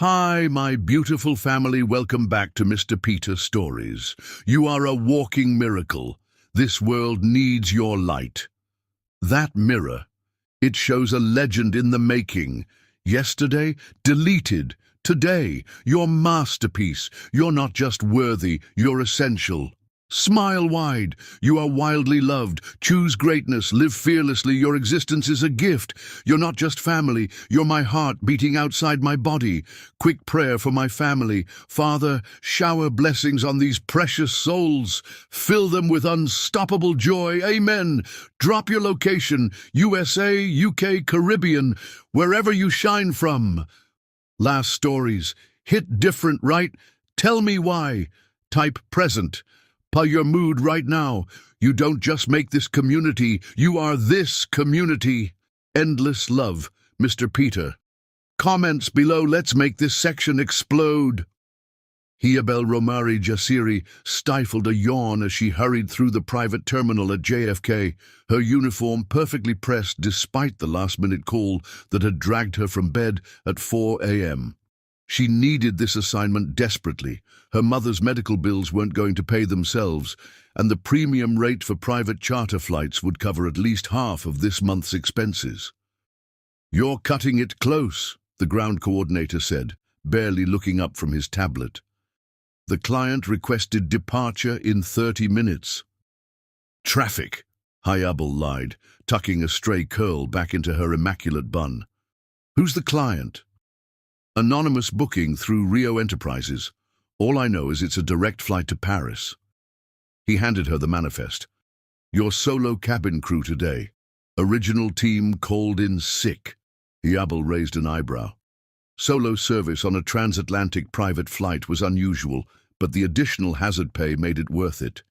Hi, my beautiful family. Welcome back to Mr. Peter Stories. You are a walking miracle. This world needs your light. That mirror, it shows a legend in the making. Yesterday, deleted. Today, your masterpiece. You're not just worthy, you're essential. Smile wide. You are wildly loved. Choose greatness. Live fearlessly. Your existence is a gift. You're not just family. You're my heart beating outside my body. Quick prayer for my family. Father, shower blessings on these precious souls. Fill them with unstoppable joy. Amen. Drop your location. USA, UK, Caribbean. Wherever you shine from. Last stories. Hit different, right? Tell me why. Type present. By your mood right now. You don't just make this community, you are this community. Endless love, Mr. Peter. Comments below, let's make this section explode. Hiabel Romari Jasiri stifled a yawn as she hurried through the private terminal at JFK, her uniform perfectly pressed despite the last-minute call that had dragged her from bed at 4 a.m. She needed this assignment desperately. Her mother's medical bills weren't going to pay themselves, and the premium rate for private charter flights would cover at least half of this month's expenses. "You're cutting it close," the ground coordinator said, barely looking up from his tablet. The client requested departure in 30 minutes. "Traffic," Hiabel lied, tucking a stray curl back into her immaculate bun. "Who's the client?" "Anonymous booking through Rio Enterprises. All I know is it's a direct flight to Paris." He handed her the manifest. "Your solo cabin crew today. Original team called in sick." Hiabel raised an eyebrow. Solo service on a transatlantic private flight was unusual, but the additional hazard pay made it worth it.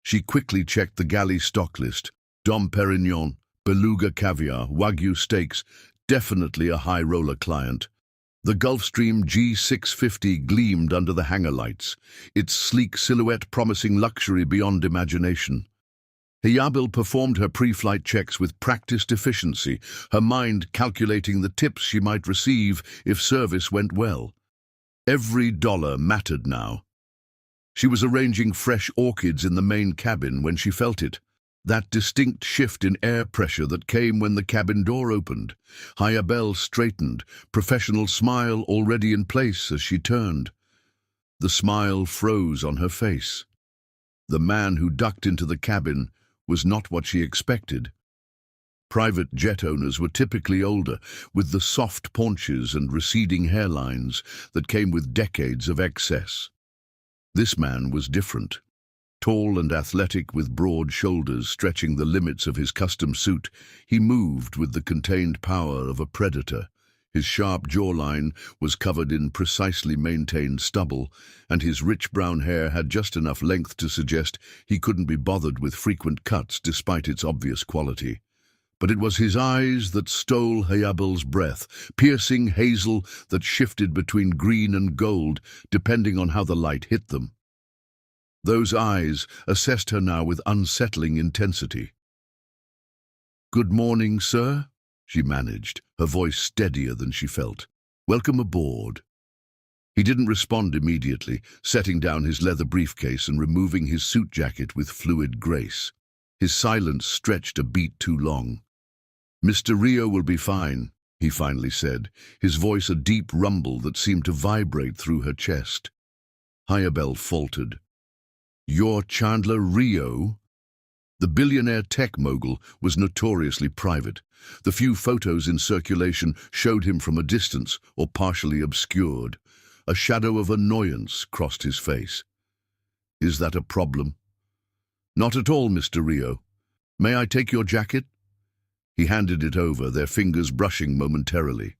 She quickly checked the galley stock list. Dom Perignon, beluga caviar, Wagyu steaks, definitely a high roller client. The Gulfstream G650 gleamed under the hangar lights, its sleek silhouette promising luxury beyond imagination. Hiabel performed her pre-flight checks with practiced efficiency, her mind calculating the tips she might receive if service went well. Every dollar mattered now. She was arranging fresh orchids in the main cabin when she felt it. That distinct shift in air pressure that came when the cabin door opened. Hiabel straightened, professional smile already in place as she turned. The smile froze on her face. The man who ducked into the cabin was not what she expected. Private jet owners were typically older, with the soft paunches and receding hairlines that came with decades of excess. This man was different. Tall and athletic with broad shoulders stretching the limits of his custom suit, he moved with the contained power of a predator. His sharp jawline was covered in precisely maintained stubble, and his rich brown hair had just enough length to suggest he couldn't be bothered with frequent cuts despite its obvious quality. But it was his eyes that stole Hiabel's breath, piercing hazel that shifted between green and gold, depending on how the light hit them. Those eyes assessed her now with unsettling intensity. "Good morning, sir," she managed, her voice steadier than she felt. "Welcome aboard." He didn't respond immediately, setting down his leather briefcase and removing his suit jacket with fluid grace. His silence stretched a beat too long. "Mr. Rio will be fine," he finally said, his voice a deep rumble that seemed to vibrate through her chest. Hiabel faltered. "You're Chandler Rio?" The billionaire tech mogul was notoriously private. The few photos in circulation showed him from a distance or partially obscured. A shadow of annoyance crossed his face. "Is that a problem?" "Not at all, Mr. Rio. May I take your jacket?" He handed it over, their fingers brushing momentarily.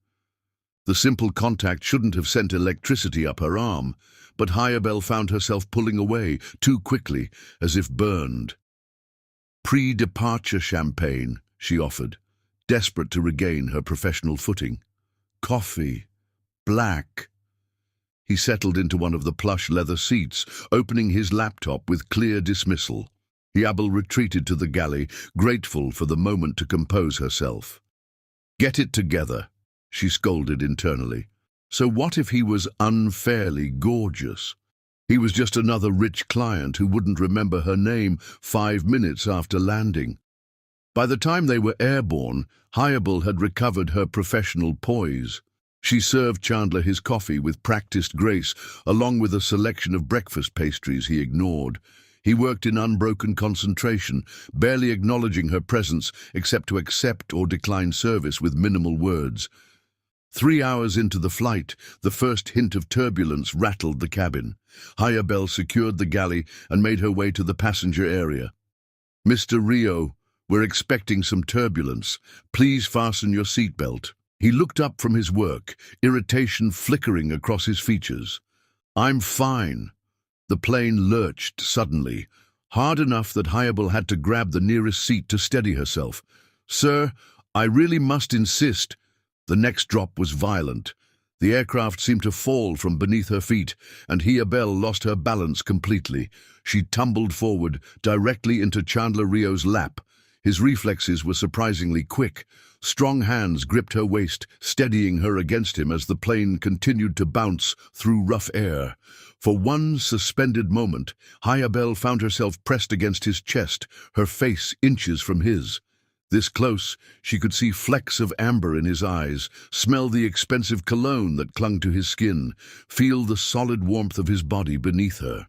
The simple contact shouldn't have sent electricity up her arm, but Hiabel found herself pulling away too quickly, as if burned. "Pre-departure champagne," she offered, desperate to regain her professional footing. "Coffee. Black." He settled into one of the plush leather seats, opening his laptop with clear dismissal. Hiabel retreated to the galley, grateful for the moment to compose herself. "Get it together," she scolded internally. So what if he was unfairly gorgeous? He was just another rich client who wouldn't remember her name 5 minutes after landing. By the time they were airborne, Hannibal had recovered her professional poise. She served Chandler his coffee with practiced grace, along with a selection of breakfast pastries he ignored. He worked in unbroken concentration, barely acknowledging her presence except to accept or decline service with minimal words. 3 hours into the flight, the first hint of turbulence rattled the cabin. Hannibal secured the galley and made her way to the passenger area. "Mr. Rio, we're expecting some turbulence. Please fasten your seatbelt." He looked up from his work, irritation flickering across his features. "I'm fine." The plane lurched suddenly, hard enough that Hannibal had to grab the nearest seat to steady herself. "Sir, I really must insist." The next drop was violent. The aircraft seemed to fall from beneath her feet, and Hannibal lost her balance completely. She tumbled forward, directly into Chandler Rio's lap. His reflexes were surprisingly quick. Strong hands gripped her waist, steadying her against him as the plane continued to bounce through rough air. For one suspended moment, Hannibal found herself pressed against his chest, her face inches from his. This close, she could see flecks of amber in his eyes, smell the expensive cologne that clung to his skin, feel the solid warmth of his body beneath her.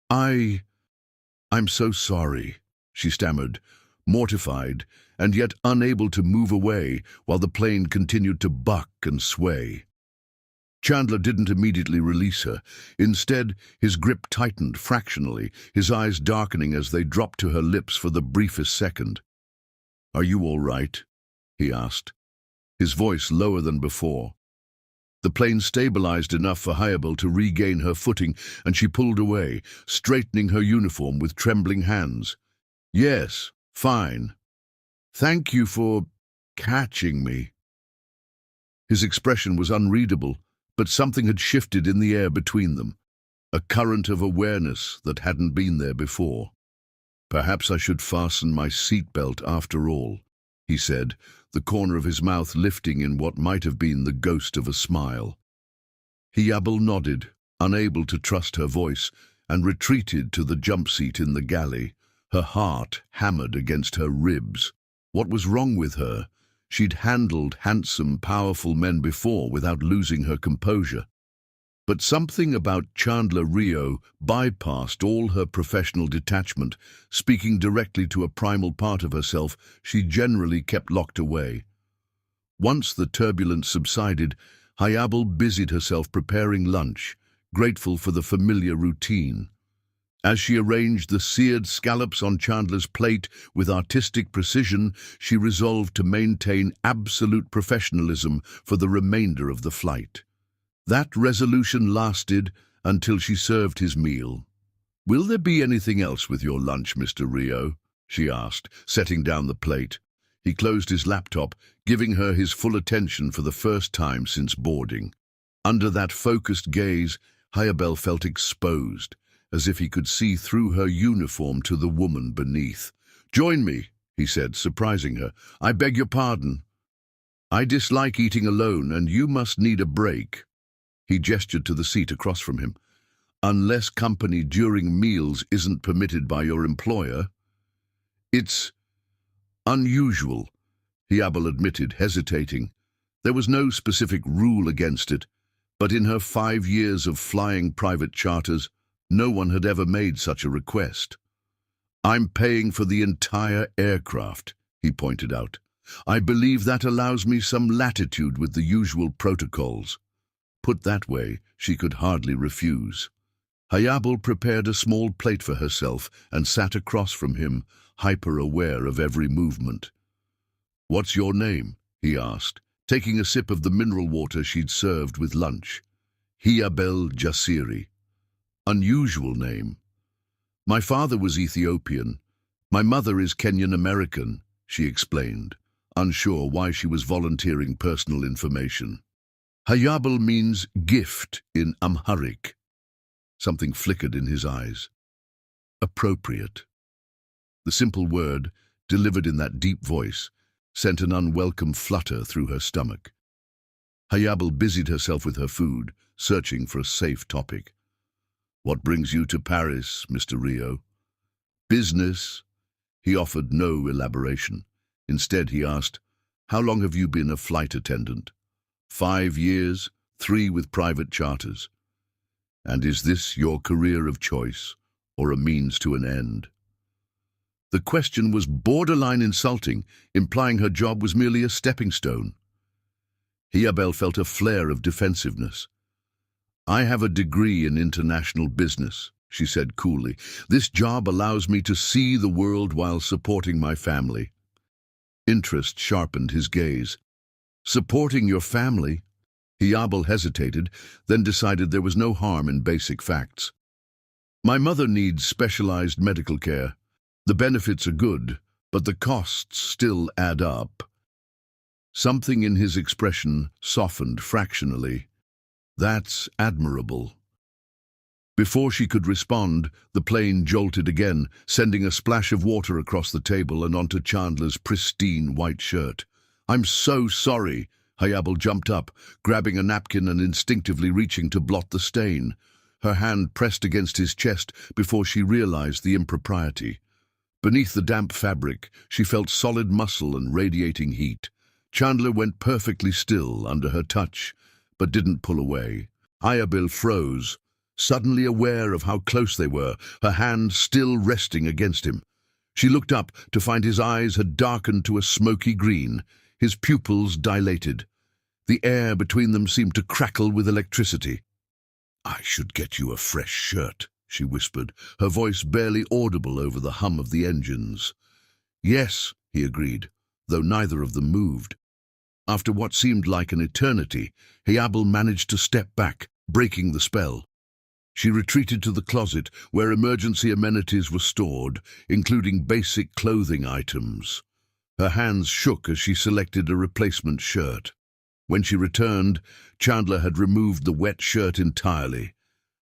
I'm so sorry," she stammered, mortified and yet unable to move away while the plane continued to buck and sway. Chandler didn't immediately release her. Instead, his grip tightened fractionally, his eyes darkening as they dropped to her lips for the briefest second. "Are you all right?" he asked, his voice lower than before. The plane stabilized enough for Hannibal to regain her footing, and she pulled away, straightening her uniform with trembling hands. "Yes, fine. Thank you for catching me." His expression was unreadable, but something had shifted in the air between them, a current of awareness that hadn't been there before. "Perhaps I should fasten my seatbelt after all," he said, the corner of his mouth lifting in what might have been the ghost of a smile. Hannibal nodded, unable to trust her voice, and retreated to the jump seat in the galley, her heart hammered against her ribs. What was wrong with her? She'd handled handsome, powerful men before without losing her composure. But something about Chandler Rio bypassed all her professional detachment, speaking directly to a primal part of herself she generally kept locked away. Once the turbulence subsided, Hannibal busied herself preparing lunch, grateful for the familiar routine. As she arranged the seared scallops on Chandler's plate with artistic precision, she resolved to maintain absolute professionalism for the remainder of the flight. That resolution lasted until she served his meal. "Will there be anything else with your lunch, Mr. Rio?" she asked, setting down the plate. He closed his laptop, giving her his full attention for the first time since boarding. Under that focused gaze, Hannibal felt exposed, as if he could see through her uniform to the woman beneath. "Join me," he said, surprising her. "I beg your pardon. I dislike eating alone, and you must need a break." He gestured to the seat across from him. "Unless company during meals isn't permitted by your employer." "It's unusual," Hannibal admitted, hesitating. There was no specific rule against it, but in her 5 years of flying private charters, no one had ever made such a request. "I'm paying for the entire aircraft," he pointed out. "I believe that allows me some latitude with the usual protocols." Put that way, she could hardly refuse. Hannibal prepared a small plate for herself and sat across from him, hyper-aware of every movement. "What's your name?" he asked, taking a sip of the mineral water she'd served with lunch. "Hannibal Jassiri." "Unusual name." "My father was Ethiopian. My mother is Kenyan-American," she explained, unsure why she was volunteering personal information. "Hannibal means gift in Amharic." Something flickered in his eyes. Appropriate. The simple word, delivered in that deep voice, sent an unwelcome flutter through her stomach. Hayabel busied herself with her food, searching for a safe topic. "What brings you to Paris, Mr. Rio?" "Business." He offered no elaboration. Instead, he asked, "How long have you been a flight attendant?" "5 years, 3 with private charters." "And is this your career of choice, or a means to an end?" The question was borderline insulting, implying her job was merely a stepping stone. Hayabel felt a flare of defensiveness. "I have a degree in international business," she said coolly. "This job allows me to see the world while supporting my family." Interest sharpened his gaze. "Supporting your family?" Hayabel hesitated, then decided there was no harm in basic facts. "My mother needs specialized medical care. The benefits are good, but the costs still add up." Something in his expression softened fractionally. "That's admirable." Before she could respond, the plane jolted again, sending a splash of water across the table and onto Chandler's pristine white shirt. "I'm so sorry." Hayabel jumped up, grabbing a napkin and instinctively reaching to blot the stain. Her hand pressed against his chest before she realized the impropriety. Beneath the damp fabric, she felt solid muscle and radiating heat. Chandler went perfectly still under her touch, but didn't pull away. Hayabel froze, suddenly aware of how close they were, her hand still resting against him. She looked up to find his eyes had darkened to a smoky green, his pupils dilated. The air between them seemed to crackle with electricity. "I should get you a fresh shirt," she whispered, her voice barely audible over the hum of the engines. "Yes," he agreed, though neither of them moved. After what seemed like an eternity, Hayabel managed to step back, breaking the spell. She retreated to the closet where emergency amenities were stored, including basic clothing items. Her hands shook as she selected a replacement shirt. When she returned, Chandler had removed the wet shirt entirely.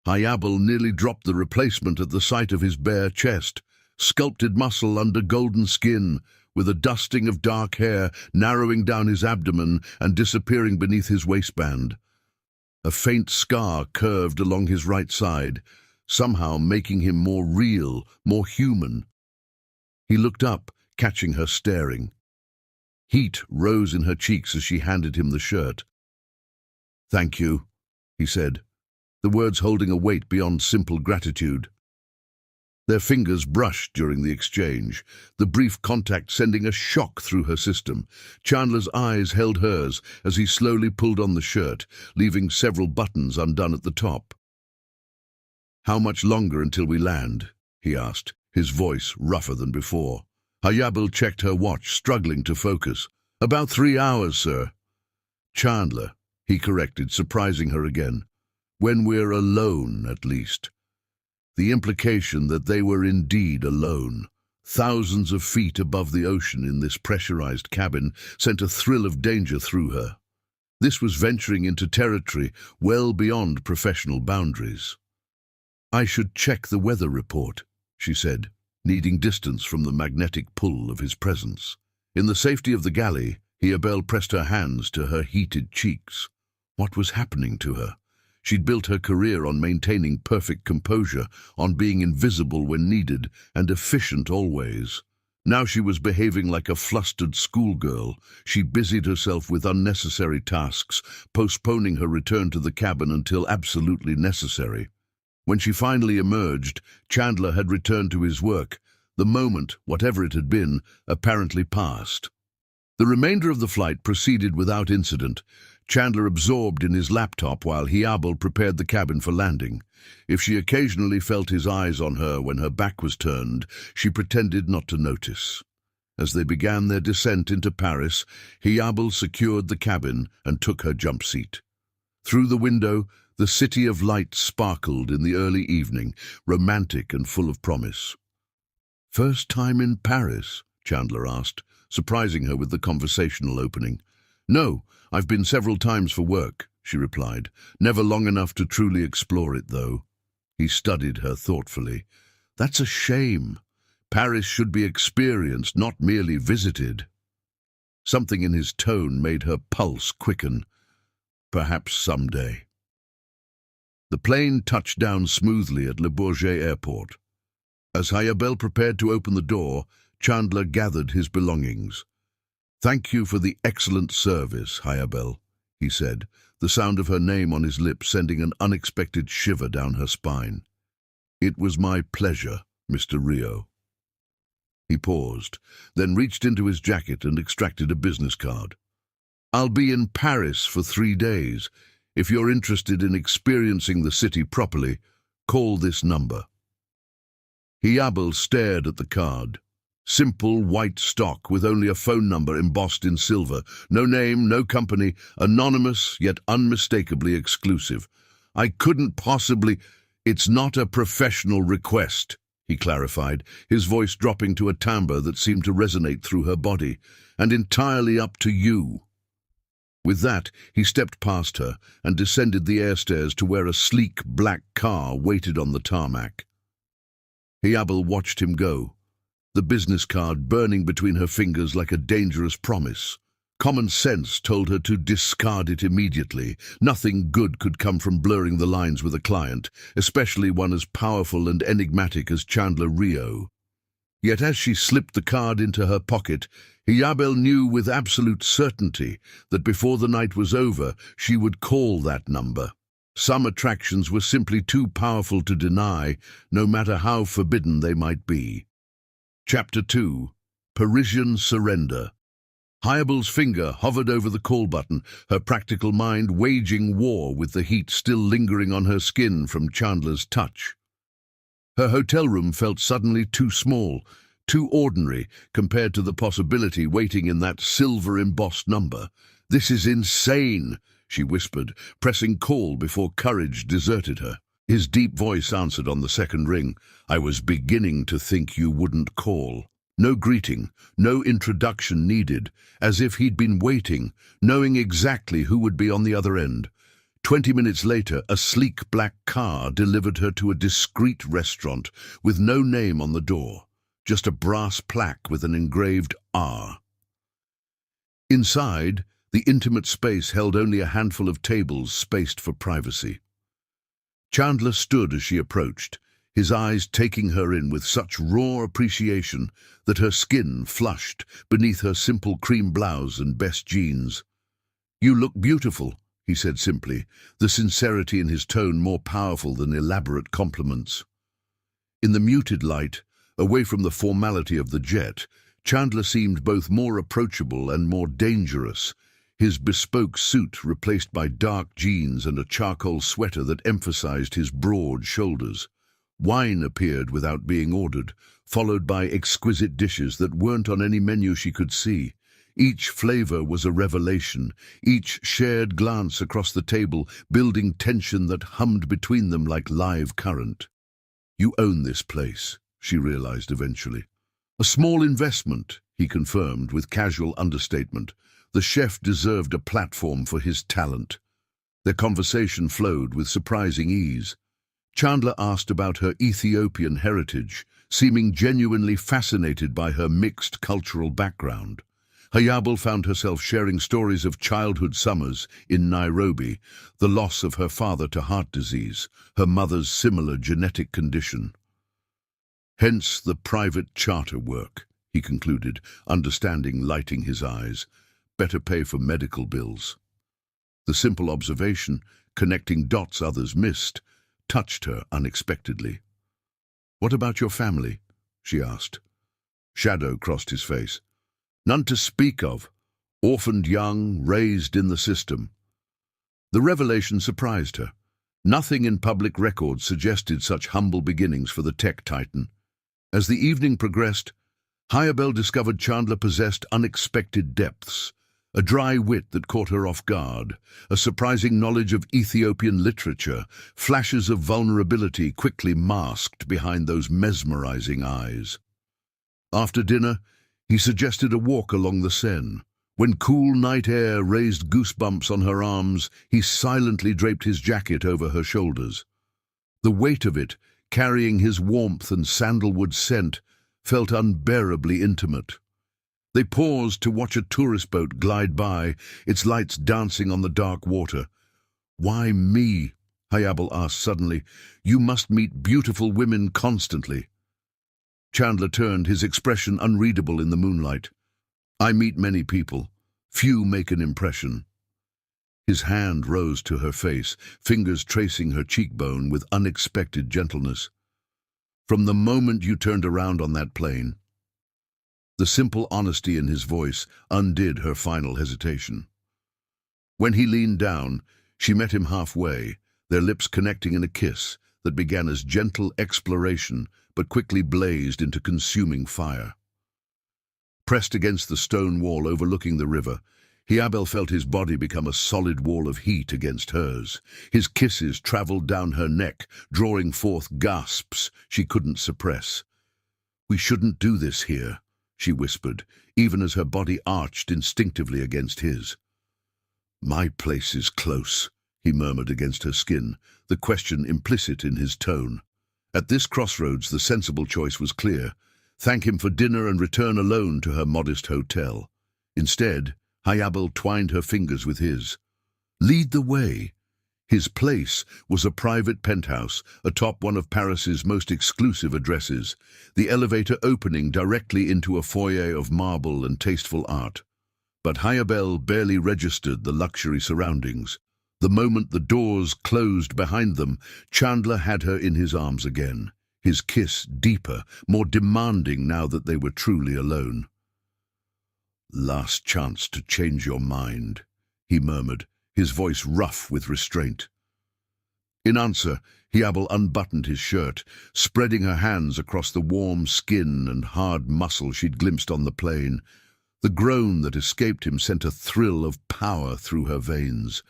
Hayabel nearly dropped the replacement at the sight of his bare chest, sculpted muscle under golden skin, with a dusting of dark hair narrowing down his abdomen and disappearing beneath his waistband. A faint scar curved along his right side, somehow making him more real, more human. He looked up, catching her staring. Heat rose in her cheeks as she handed him the shirt. "Thank you," he said, the words holding a weight beyond simple gratitude. Their fingers brushed during the exchange, the brief contact sending a shock through her system. Chandler's eyes held hers as he slowly pulled on the shirt, leaving several buttons undone at the top. "How much longer until we land?" he asked, his voice rougher than before. Hayabel checked her watch, struggling to focus. "About 3 hours, sir." "Chandler," he corrected, surprising her again. "When we're alone, at least." The implication that they were indeed alone, thousands of feet above the ocean in this pressurized cabin, sent a thrill of danger through her. This was venturing into territory well beyond professional boundaries. "I should check the weather report," she said, needing distance from the magnetic pull of his presence. In the safety of the galley, Hayabel pressed her hands to her heated cheeks. What was happening to her? She'd built her career on maintaining perfect composure, on being invisible when needed, and efficient always. Now she was behaving like a flustered schoolgirl. She busied herself with unnecessary tasks, postponing her return to the cabin until absolutely necessary. When she finally emerged, Chandler had returned to his work. The moment, whatever it had been, apparently passed. The remainder of the flight proceeded without incident, Chandler absorbed in his laptop while Hayabel prepared the cabin for landing. If she occasionally felt his eyes on her when her back was turned, she pretended not to notice. As they began their descent into Paris, Hayabel secured the cabin and took her jump seat. Through the window, the city of lights sparkled in the early evening, romantic and full of promise. "First time in Paris?" Chandler asked, surprising her with the conversational opening. "No, I've been several times for work," she replied. "Never long enough to truly explore it, though." He studied her thoughtfully. "That's a shame. Paris should be experienced, not merely visited." Something in his tone made her pulse quicken. Perhaps someday. The plane touched down smoothly at Le Bourget Airport. As Hayabel prepared to open the door, Chandler gathered his belongings. "Thank you for the excellent service, Hayabel," he said, the sound of her name on his lips sending an unexpected shiver down her spine. "It was my pleasure, Mr. Rio." He paused, then reached into his jacket and extracted a business card. "I'll be in Paris for 3 days. If you're interested in experiencing the city properly, call this number." Hayabel stared at the card. Simple white stock with only a phone number embossed in silver. No name, no company, anonymous yet unmistakably exclusive. "I couldn't possibly—" "It's not a professional request," he clarified, his voice dropping to a timbre that seemed to resonate through her body. "And entirely up to you." With that, he stepped past her and descended the airstairs to where a sleek black car waited on the tarmac. Hayabel watched him go, the business card burning between her fingers like a dangerous promise. Common sense told her to discard it immediately. Nothing good could come from blurring the lines with a client, especially one as powerful and enigmatic as Chandler Rio. Yet as she slipped the card into her pocket, Hayabel knew with absolute certainty that before the night was over, she would call that number. Some attractions were simply too powerful to deny, no matter how forbidden they might be. Chapter 2. Parisian Surrender. Hayabel's finger hovered over the call button, her practical mind waging war with the heat still lingering on her skin from Chandler's touch. Her hotel room felt suddenly too small, too ordinary, compared to the possibility waiting in that silver-embossed number. "This is insane," she whispered, pressing call before courage deserted her. His deep voice answered on the second ring. "I was beginning to think you wouldn't call." No greeting, no introduction needed, as if he'd been waiting, knowing exactly who would be on the other end. 20 minutes later, a sleek black car delivered her to a discreet restaurant with no name on the door, just a brass plaque with an engraved R. Inside, the intimate space held only a handful of tables spaced for privacy. Chandler stood as she approached, his eyes taking her in with such raw appreciation that her skin flushed beneath her simple cream blouse and best jeans. "You look beautiful," he said simply, the sincerity in his tone more powerful than elaborate compliments. In the muted light, away from the formality of the jet, Chandler seemed both more approachable and more dangerous, his bespoke suit replaced by dark jeans and a charcoal sweater that emphasized his broad shoulders. Wine appeared without being ordered, followed by exquisite dishes that weren't on any menu she could see. Each flavor was a revelation, each shared glance across the table building tension that hummed between them like live current. "You own this place," she realized eventually. "A small investment," he confirmed with casual understatement. The chef deserved a platform for his talent. Their conversation flowed with surprising ease. Chandler asked about her Ethiopian heritage, seeming genuinely fascinated by her mixed cultural background. Hayabel found herself sharing stories of childhood summers in Nairobi, the loss of her father to heart disease, her mother's similar genetic condition. "Hence the private charter work," he concluded, understanding lighting his eyes. "Better pay for medical bills." The simple observation, connecting dots others missed, touched her unexpectedly. "What about your family?" she asked. Shadow crossed his face. "None to speak of. Orphaned young, raised in the system." The revelation surprised her. Nothing in public records suggested such humble beginnings for the tech titan. As the evening progressed, Hayabel discovered Chandler possessed unexpected depths. A dry wit that caught her off guard, a surprising knowledge of Ethiopian literature, flashes of vulnerability quickly masked behind those mesmerizing eyes. After dinner, he suggested a walk along the Seine. When cool night air raised goosebumps on her arms, he silently draped his jacket over her shoulders. The weight of it, carrying his warmth and sandalwood scent, felt unbearably intimate. They paused to watch a tourist boat glide by, its lights dancing on the dark water. Why me? Hayabel asked suddenly. You must meet beautiful women constantly. Chandler turned, his expression unreadable in the moonlight. I meet many people. Few make an impression. His hand rose to her face, fingers tracing her cheekbone with unexpected gentleness. From the moment you turned around on that plane. The simple honesty in his voice undid her final hesitation. When he leaned down, she met him halfway, their lips connecting in a kiss that began as gentle exploration but quickly blazed into consuming fire. Pressed against the stone wall overlooking the river, Hayabel felt his body become a solid wall of heat against hers. His kisses traveled down her neck, drawing forth gasps she couldn't suppress. We shouldn't do this here, she whispered, even as her body arched instinctively against his. My place is close, he murmured against her skin, the question implicit in his tone. At this crossroads, the sensible choice was clear. Thank him for dinner and return alone to her modest hotel. Instead, Hayabel twined her fingers with his. Lead the way. His place was a private penthouse atop one of Paris's most exclusive addresses, the elevator opening directly into a foyer of marble and tasteful art. But Hayabel barely registered the luxury surroundings. The moment the doors closed behind them, Chandler had her in his arms again, his kiss deeper, more demanding now that they were truly alone. Last chance to change your mind, he murmured, his voice rough with restraint. In answer, Hayabel unbuttoned his shirt, spreading her hands across the warm skin and hard muscle she'd glimpsed on the plane. The groan that escaped him sent a thrill of power through her veins.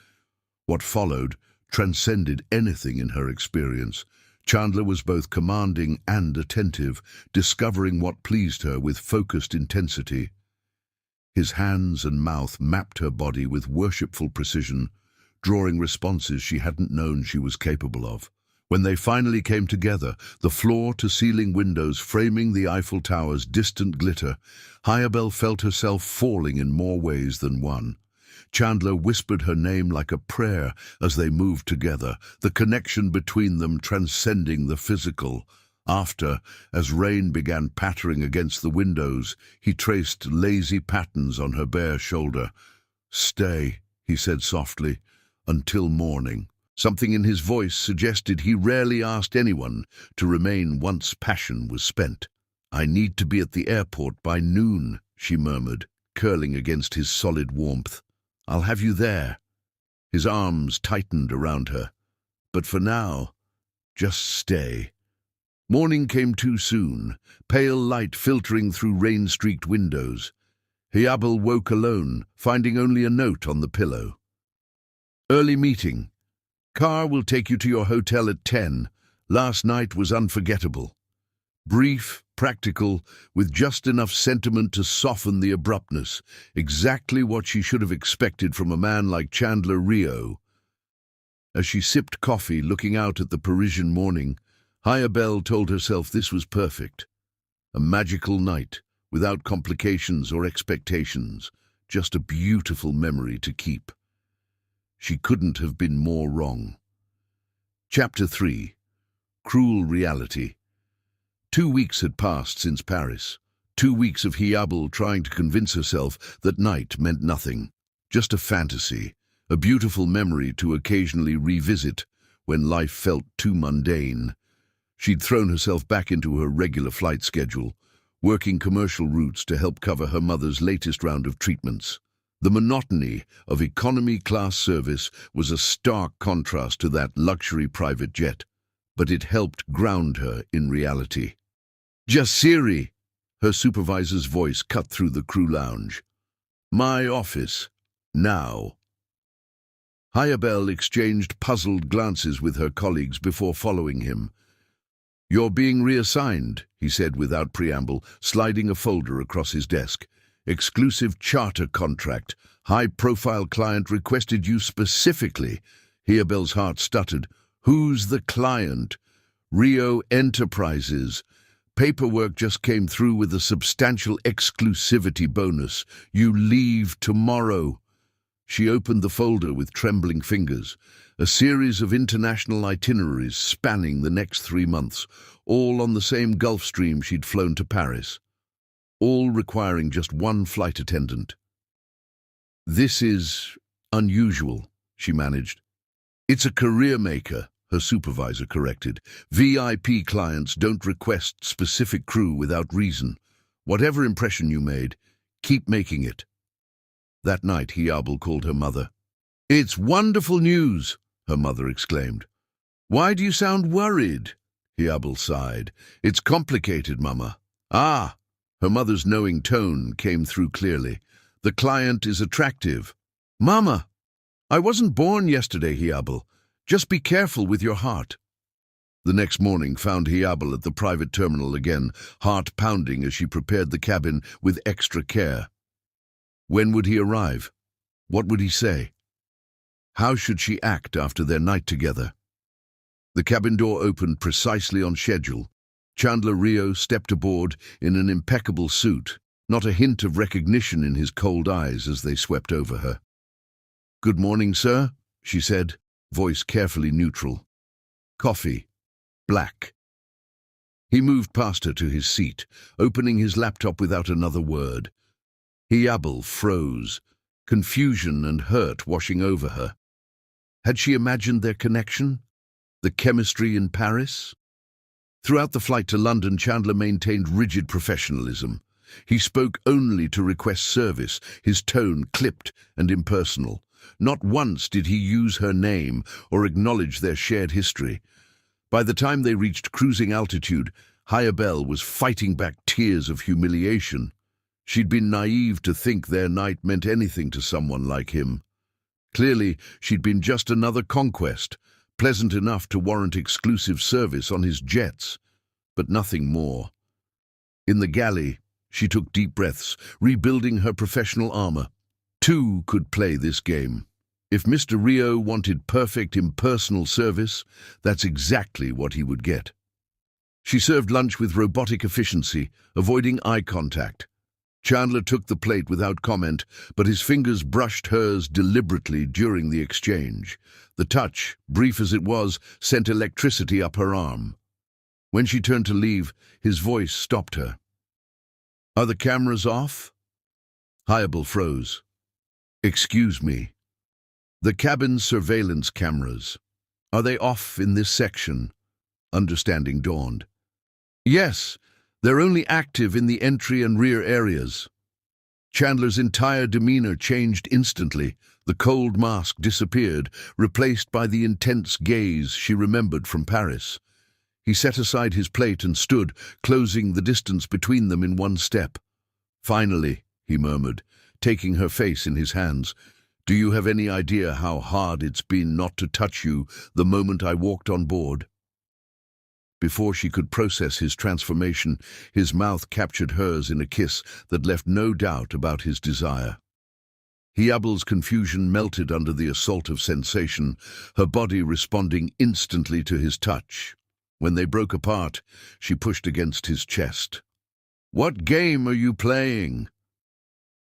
What followed transcended anything in her experience. Chandler was both commanding and attentive, discovering what pleased her with focused intensity. His hands and mouth mapped her body with worshipful precision, drawing responses she hadn't known she was capable of. When they finally came together, the floor-to-ceiling windows framing the Eiffel Tower's distant glitter, Hayabel felt herself falling in more ways than one. Chandler whispered her name like a prayer as they moved together, the connection between them transcending the physical. After, as rain began pattering against the windows, he traced lazy patterns on her bare shoulder. Stay, he said softly, until morning. Something in his voice suggested he rarely asked anyone to remain once passion was spent. I need to be at the airport by noon, she murmured, curling against his solid warmth. I'll have you there. His arms tightened around her. But for now, just stay. Morning came too soon, pale light filtering through rain-streaked windows. Hayabel woke alone, finding only a note on the pillow. Early meeting. Car will take you to your hotel at 10. Last night was unforgettable. Brief, practical, with just enough sentiment to soften the abruptness. Exactly what she should have expected from a man like Chandler Rio. As she sipped coffee, looking out at the Parisian morning, Hayabel told herself this was perfect. A magical night, without complications or expectations, just a beautiful memory to keep. She couldn't have been more wrong. Chapter 3. Cruel Reality. 2 weeks had passed since Paris. 2 weeks of Hayabel trying to convince herself that night meant nothing. Just a fantasy, a beautiful memory to occasionally revisit when life felt too mundane. She'd thrown herself back into her regular flight schedule, working commercial routes to help cover her mother's latest round of treatments. The monotony of economy-class service was a stark contrast to that luxury private jet, but it helped ground her in reality. Jasiri, her supervisor's voice cut through the crew lounge. My office. Now. Hayabel exchanged puzzled glances with her colleagues before following him. You're being reassigned, he said without preamble, sliding a folder across his desk. Exclusive charter contract. High-profile client requested you specifically. Hayabel's heart stuttered. Who's the client? Rio Enterprises. Paperwork just came through with a substantial exclusivity bonus. You leave tomorrow. She opened the folder with trembling fingers. a series of international itineraries spanning the next 3 months, all on the same Gulf Stream she'd flown to Paris, all requiring just one flight attendant. "This is unusual," she managed. "It's a career maker," her supervisor corrected. "VIP clients don't request specific crew without reason. Whatever impression you made, keep making it." That night, Hiabel called her mother. "It's wonderful news," her mother exclaimed. "Why do you sound worried?" Hiabel sighed. "It's complicated, Mama." "Ah!" Her mother's knowing tone came through clearly. "The client is attractive." "Mama, I wasn't born yesterday, Hiabel. Just be careful with your heart." The next morning found Hiabel at the private terminal again, heart pounding as she prepared the cabin with extra care. When would he arrive? What would he say? How should she act after their night together? The cabin door opened precisely on schedule. Chandler Rio stepped aboard in an impeccable suit, not a hint of recognition in his cold eyes as they swept over her. "Good morning, sir," she said, voice carefully neutral. "Coffee. Black." He moved past her to his seat, opening his laptop without another word. Hiabel froze, confusion and hurt washing over her. Had she imagined their connection? The chemistry in Paris? Throughout the flight to London, Chandler maintained rigid professionalism. He spoke only to request service, his tone clipped and impersonal. Not once did he use her name or acknowledge their shared history. By the time they reached cruising altitude, Hiabel was fighting back tears of humiliation. She'd been naive to think their night meant anything to someone like him. Clearly, she'd been just another conquest, pleasant enough to warrant exclusive service on his jets, but nothing more. In the galley, she took deep breaths, rebuilding her professional armor. Two could play this game. If Mr. Rio wanted perfect impersonal service, that's exactly what he would get. She served lunch with robotic efficiency, avoiding eye contact. Chandler took the plate without comment, but his fingers brushed hers deliberately during the exchange. The touch, brief as it was, sent electricity up her arm. When she turned to leave, his voice stopped her. "Are the cameras off?" Hiabel froze. "Excuse me. The cabin surveillance cameras. Are they off in this section?" Understanding dawned. "Yes. They're only active in the entry and rear areas." Chandler's entire demeanor changed instantly. The cold mask disappeared, replaced by the intense gaze she remembered from Paris. He set aside his plate and stood, closing the distance between them in one step. "Finally," he murmured, taking her face in his hands, "do you have any idea how hard it's been not to touch you the moment I walked on board?" Before she could process his transformation, his mouth captured hers in a kiss that left no doubt about his desire. Hiabel's confusion melted under the assault of sensation, her body responding instantly to his touch. When they broke apart, she pushed against his chest. "What game are you playing?"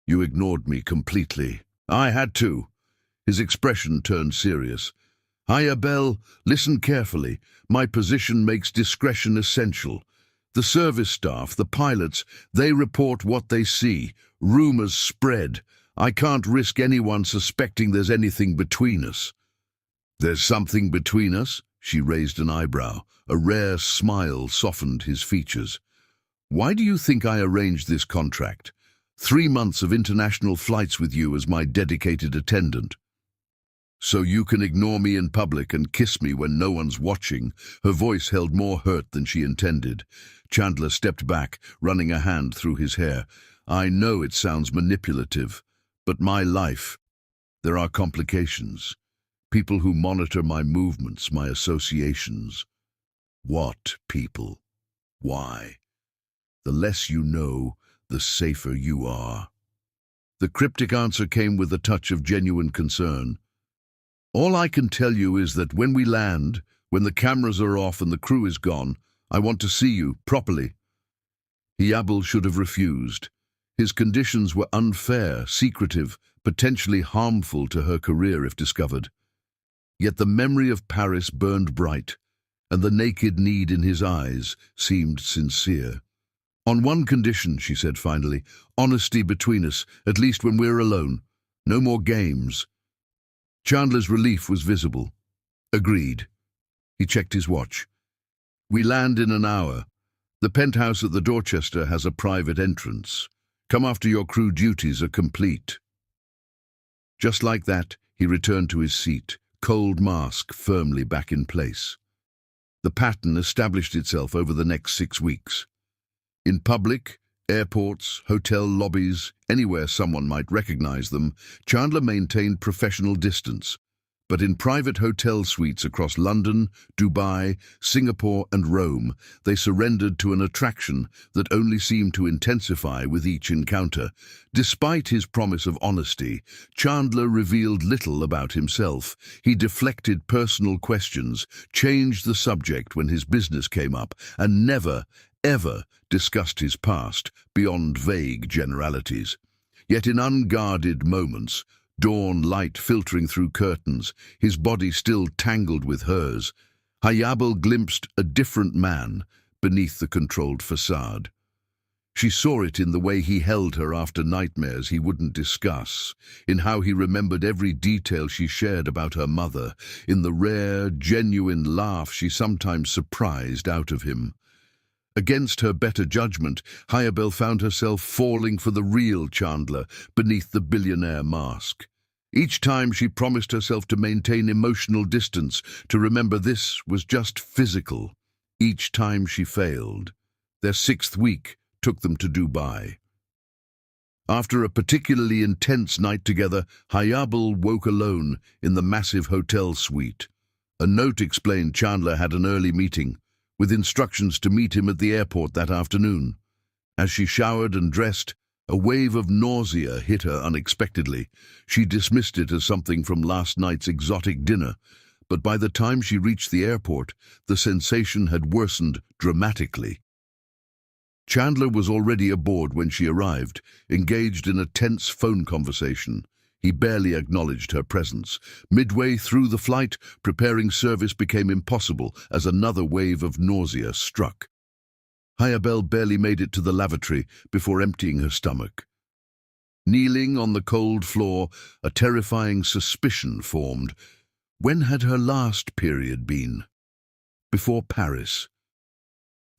"You ignored me completely." "I had to." His expression turned serious. "Hiabel, listen carefully. My position makes discretion essential. The service staff, the pilots, they report what they see. Rumors spread. I can't risk anyone suspecting there's anything between us." "There's something between us?" She raised an eyebrow. A rare smile softened his features. "Why do you think I arranged this contract? 3 months of international flights with you as my dedicated attendant. So you can ignore me in public and kiss me when no one's watching." Her voice held more hurt than she intended. Chandler stepped back, running a hand through his hair. "I know it sounds manipulative, but my life, there are complications. People who monitor my movements, my associations." "What people? Why?" "The less you know, the safer you are." The cryptic answer came with a touch of genuine concern. "All I can tell you is that when we land, when the cameras are off and the crew is gone, I want to see you, properly." Hiabel should have refused. His conditions were unfair, secretive, potentially harmful to her career if discovered. Yet the memory of Paris burned bright, and the naked need in his eyes seemed sincere. "On one condition," she said finally, "honesty between us, at least when we're alone. No more games." Chandler's relief was visible. "Agreed." He checked his watch. "We land in an hour. The penthouse at the Dorchester has a private entrance. Come after your crew duties are complete." Just like that, he returned to his seat, cold mask firmly back in place. The pattern established itself over the next 6 weeks. In public, airports, hotel lobbies, anywhere someone might recognize them, Chandler maintained professional distance. But in private hotel suites across London, Dubai, Singapore and Rome, they surrendered to an attraction that only seemed to intensify with each encounter. Despite his promise of honesty, Chandler revealed little about himself. He deflected personal questions, changed the subject when his business came up, and never, ever discussed his past beyond vague generalities. Yet in unguarded moments, dawn light filtering through curtains, his body still tangled with hers, Hayabel glimpsed a different man beneath the controlled facade. She saw it in the way he held her after nightmares he wouldn't discuss, in how he remembered every detail she shared about her mother, in the rare, genuine laugh she sometimes surprised out of him. Against her better judgment, Hayabel found herself falling for the real Chandler beneath the billionaire mask. Each time she promised herself to maintain emotional distance, to remember this was just physical. Each time she failed. Their 6th week took them to Dubai. After a particularly intense night together, Hayabel woke alone in the massive hotel suite. A note explained Chandler had an early meeting, with instructions to meet him at the airport that afternoon. As she showered and dressed, a wave of nausea hit her unexpectedly. She dismissed it as something from last night's exotic dinner, but by the time she reached the airport, the sensation had worsened dramatically. Chandler was already aboard when she arrived, engaged in a tense phone conversation. He barely acknowledged her presence. Midway through the flight, preparing service became impossible as another wave of nausea struck. Hayabel barely made it to the lavatory before emptying her stomach. Kneeling on the cold floor, a terrifying suspicion formed. When had her last period been? Before Paris.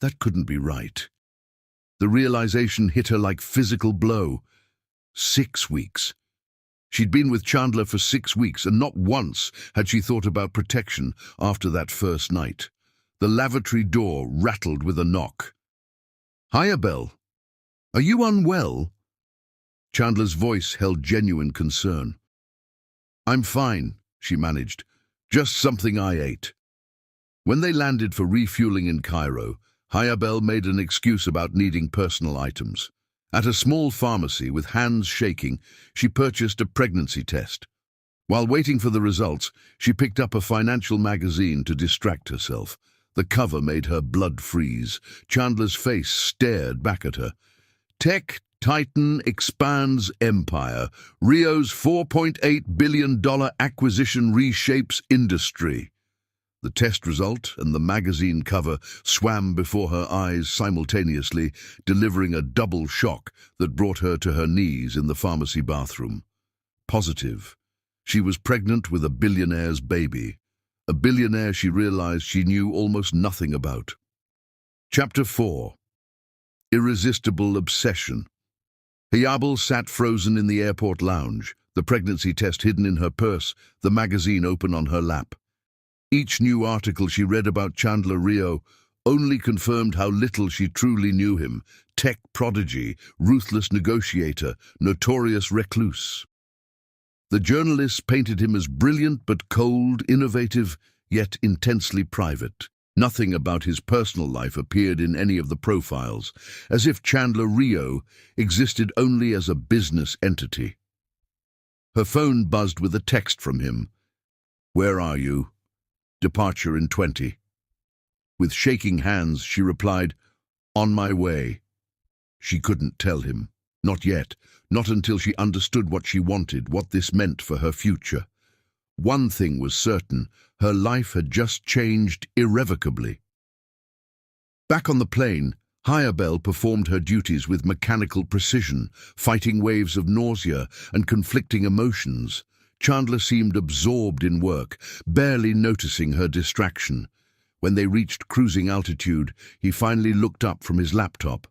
That couldn't be right. The realization hit her like physical blow. 6 weeks. She'd been with Chandler for 6 weeks, and not once had she thought about protection after that first night. The lavatory door rattled with a knock. "Hayabel, are you unwell?" Chandler's voice held genuine concern. "I'm fine," she managed. "Just something I ate." When they landed for refueling in Cairo, Hayabel made an excuse about needing personal items. At a small pharmacy, with hands shaking, she purchased a pregnancy test. While waiting for the results, she picked up a financial magazine to distract herself. The cover made her blood freeze. Chandler's face stared back at her. "Tech Titan expands empire. Rio's $4.8 billion acquisition reshapes industry." The test result and the magazine cover swam before her eyes simultaneously, delivering a double shock that brought her to her knees in the pharmacy bathroom. Positive. She was pregnant with a billionaire's baby. A billionaire she realized she knew almost nothing about. Chapter 4. Irresistible Obsession. Hayabel sat frozen in the airport lounge, the pregnancy test hidden in her purse, the magazine open on her lap. Each new article she read about Chandler Rio only confirmed how little she truly knew him. Tech prodigy, ruthless negotiator, notorious recluse. The journalists painted him as brilliant but cold, innovative, yet intensely private. Nothing about his personal life appeared in any of the profiles, as if Chandler Rio existed only as a business entity. Her phone buzzed with a text from him. "Where are you? Departure in 20. With shaking hands, she replied, "On my way." She couldn't tell him. Not yet. Not until she understood what she wanted, what this meant for her future. One thing was certain, her life had just changed irrevocably. Back on the plane, Hayabel performed her duties with mechanical precision, fighting waves of nausea and conflicting emotions. Chandler seemed absorbed in work, barely noticing her distraction. When they reached cruising altitude, he finally looked up from his laptop.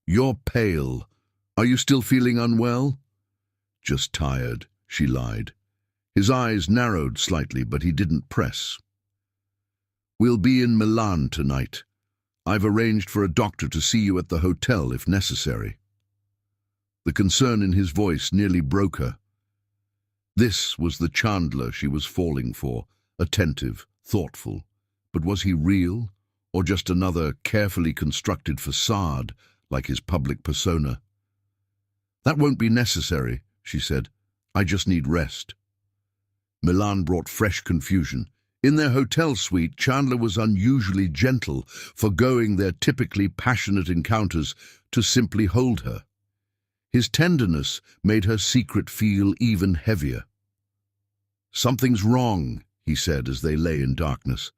"You're pale. Are you still feeling unwell?" "Just tired," she lied. His eyes narrowed slightly, but he didn't press. "We'll be in Milan tonight. I've arranged for a doctor to see you at the hotel if necessary." The concern in his voice nearly broke her. This was the Chandler she was falling for, attentive, thoughtful. But was he real, or just another carefully constructed facade, like his public persona? "That won't be necessary," she said. "I just need rest." Milan brought fresh confusion. In their hotel suite, Chandler was unusually gentle, forgoing their typically passionate encounters to simply hold her. His tenderness made her secret feel even heavier. "Something's wrong," he said as they lay in darkness.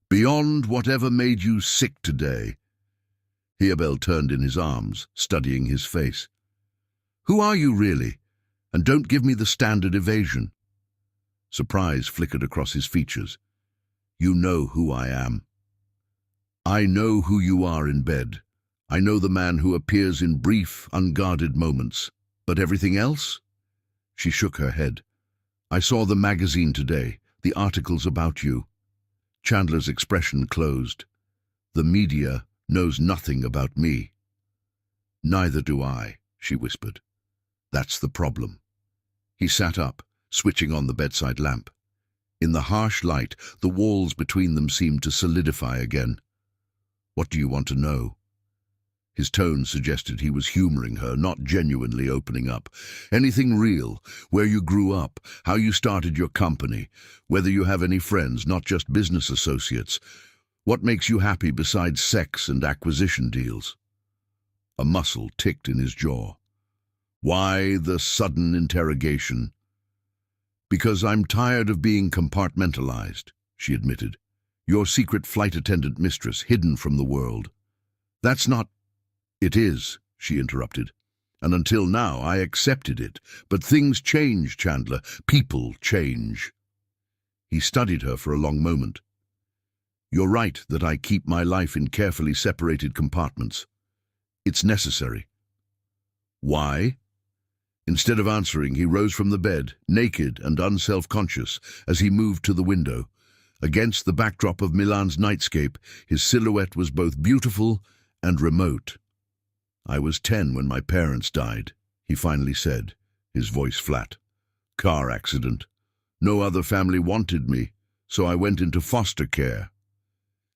"Beyond whatever made you sick today." Hayabel turned in his arms, studying his face. "Who are you really? And don't give me the standard evasion." Surprise flickered across his features. "You know who I am." "I know who you are in bed. I know the man who appears in brief, unguarded moments. But everything else?" She shook her head. "I saw the magazine today, the articles about you." Chandler's expression closed. "The media knows nothing about me." "Neither do I," she whispered. "That's the problem." He sat up, switching on the bedside lamp. In the harsh light, the walls between them seemed to solidify again. "What do you want to know?" His tone suggested he was humoring her, not genuinely opening up. "Anything real, where you grew up, how you started your company, whether you have any friends, not just business associates. What makes you happy besides sex and acquisition deals?" A muscle ticked in his jaw. "Why the sudden interrogation?" "Because I'm tired of being compartmentalized," she admitted. "Your secret flight attendant mistress, hidden from the world." "That's not—" "It is," she interrupted. "And until now I accepted it. But things change, Chandler. People change." He studied her for a long moment. "You're right that I keep my life in carefully separated compartments. It's necessary." "Why?" Instead of answering, he rose from the bed, naked and unself-conscious, as he moved to the window. Against the backdrop of Milan's nightscape, his silhouette was both beautiful and remote. "I was 10 when my parents died," he finally said, his voice flat. "Car accident. No other family wanted me, so I went into foster care."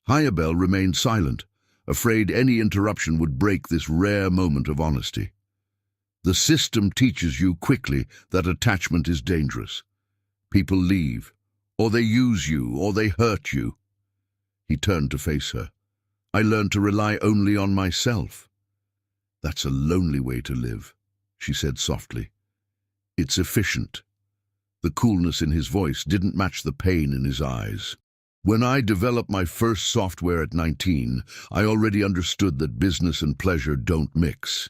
Hayabel remained silent, afraid any interruption would break this rare moment of honesty. "The system teaches you quickly that attachment is dangerous. People leave, or they use you, or they hurt you." He turned to face her. "I learned to rely only on myself." "That's a lonely way to live," she said softly. "It's efficient." The coolness in his voice didn't match the pain in his eyes. "When I developed my first software at 19, I already understood that business and pleasure don't mix.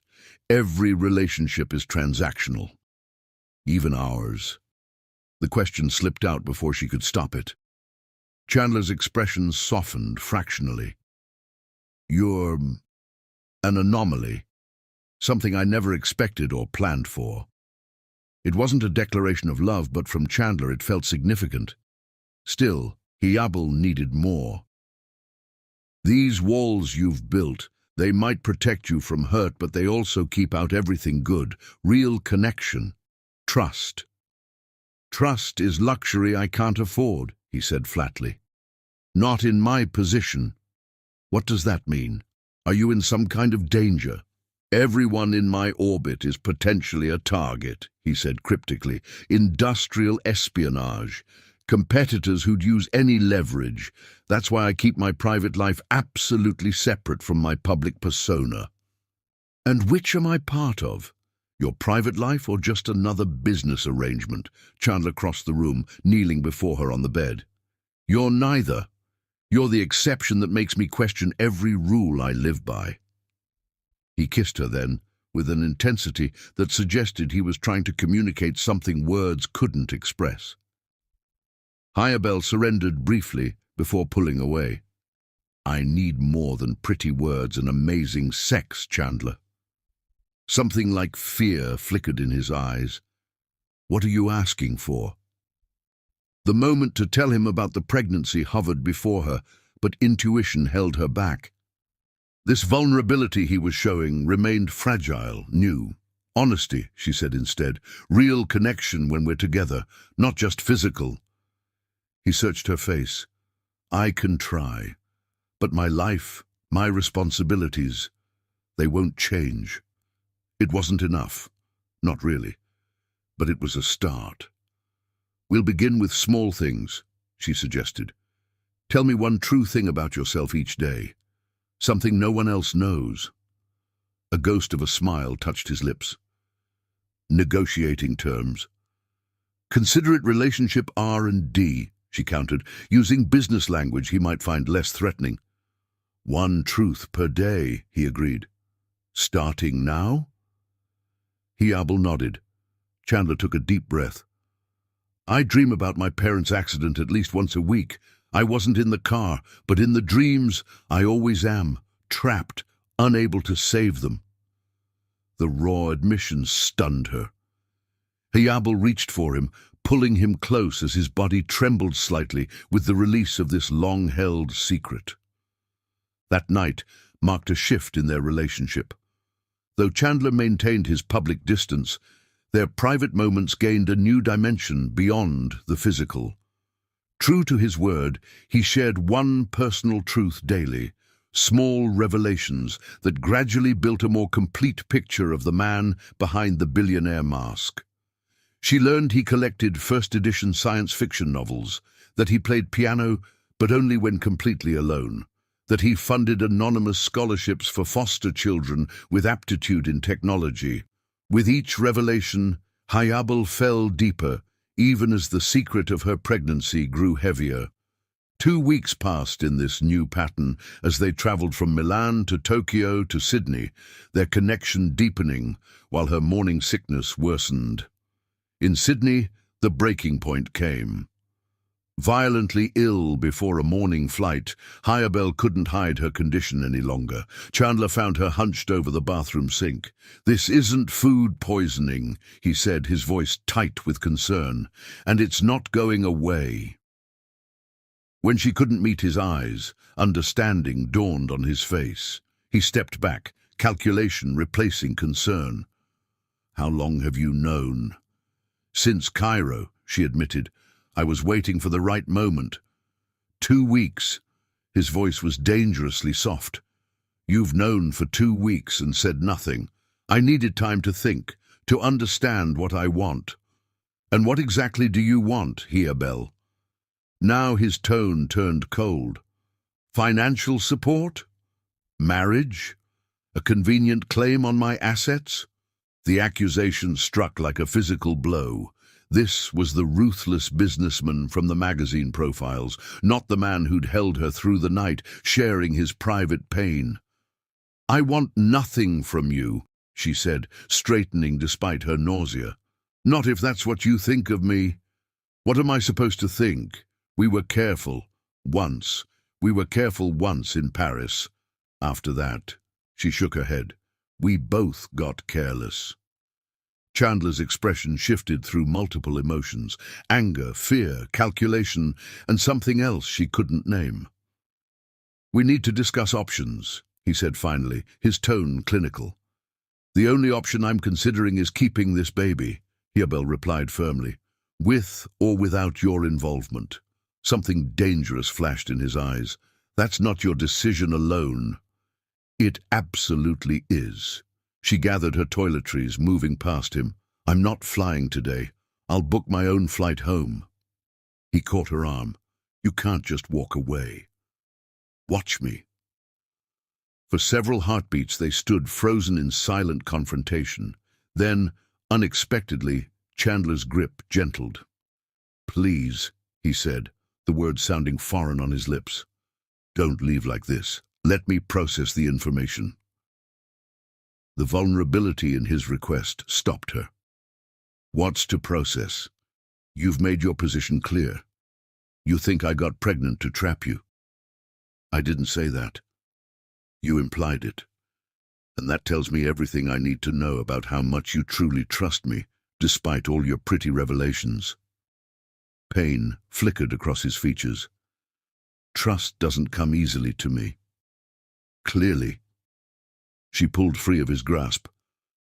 Every relationship is transactional. Even ours." The question slipped out before she could stop it. Chandler's expression softened fractionally. "You're an anomaly. Something I never expected or planned for." It wasn't a declaration of love, but from Chandler it felt significant. Still, Hayabel needed more. "These walls you've built, they might protect you from hurt, but they also keep out everything good, real connection, trust." "Trust is luxury I can't afford," he said flatly. "Not in my position." "What does that mean? Are you in some kind of danger?" "Everyone in my orbit is potentially a target," he said cryptically. "Industrial espionage. Competitors who'd use any leverage. That's why I keep my private life absolutely separate from my public persona." "And which am I part of?" Your private life or just another business arrangement? Chandler crossed the room, kneeling before her on the bed. You're neither. You're the exception that makes me question every rule I live by. He kissed her then, with an intensity that suggested he was trying to communicate something words couldn't express. Hayabel surrendered briefly before pulling away. I need more than pretty words and amazing sex, Chandler. Something like fear flickered in his eyes. What are you asking for? The moment to tell him about the pregnancy hovered before her, but intuition held her back. This vulnerability he was showing remained fragile, new. Honesty, she said instead. Real connection when we're together, not just physical. He searched her face. I can try, but my life, my responsibilities, they won't change. It wasn't enough. Not really. But it was a start. We'll begin with small things, she suggested. Tell me one true thing about yourself each day. Something no one else knows. A ghost of a smile touched his lips. Negotiating terms. Considerate relationship R&D, she countered, using business language he might find less threatening. One truth per day, he agreed. Starting now? Hayabel nodded. Chandler took a deep breath. I dream about my parents' accident at least once a week. I wasn't in the car, but in the dreams I always am, trapped, unable to save them. The raw admission stunned her. Hayabel reached for him, pulling him close as his body trembled slightly with the release of this long-held secret. That night marked a shift in their relationship. Though Chandler maintained his public distance, their private moments gained a new dimension beyond the physical. True to his word, he shared one personal truth daily, small revelations that gradually built a more complete picture of the man behind the billionaire mask. She learned he collected first-edition science fiction novels, that he played piano, but only when completely alone, that he funded anonymous scholarships for foster children with aptitude in technology. With each revelation, Hayabel fell deeper, even as the secret of her pregnancy grew heavier. 2 weeks passed in this new pattern as they traveled from Milan to Tokyo to Sydney, their connection deepening while her morning sickness worsened. In Sydney, the breaking point came. Violently ill before a morning flight, Hayabel couldn't hide her condition any longer. Chandler found her hunched over the bathroom sink. This isn't food poisoning, he said, his voice tight with concern, and it's not going away. When she couldn't meet his eyes, understanding dawned on his face. He stepped back, calculation replacing concern. How long have you known? Since Cairo, she admitted. I was waiting for the right moment. 2 weeks. His voice was dangerously soft. You've known for 2 weeks and said nothing. I needed time to think, to understand what I want. And what exactly do you want, Hayabel? Now his tone turned cold. Financial support? Marriage? A convenient claim on my assets? The accusation struck like a physical blow. This was the ruthless businessman from the magazine profiles, not the man who'd held her through the night, sharing his private pain. I want nothing from you, she said, straightening despite her nausea. Not if that's what you think of me. What am I supposed to think? We were careful. Once. We were careful once in Paris. After that, she shook her head. We both got careless. Chandler's expression shifted through multiple emotions, anger, fear, calculation, and something else she couldn't name. We need to discuss options, he said finally, his tone clinical. The only option I'm considering is keeping this baby, Hayabel replied firmly, with or without your involvement. Something dangerous flashed in his eyes. That's not your decision alone. It absolutely is. She gathered her toiletries, moving past him. I'm not flying today. I'll book my own flight home. He caught her arm. You can't just walk away. Watch me. For several heartbeats they stood frozen in silent confrontation. Then, unexpectedly, Chandler's grip gentled. "Please," he said, the words sounding foreign on his lips. "Don't leave like this. Let me process the information." The vulnerability in his request stopped her. "What's to process? You've made your position clear. You think I got pregnant to trap you." "I didn't say that. You implied it. And that tells me everything I need to know about how much you truly trust me, despite all your pretty revelations." Pain flickered across his features. "Trust doesn't come easily to me." "Clearly." She pulled free of his grasp.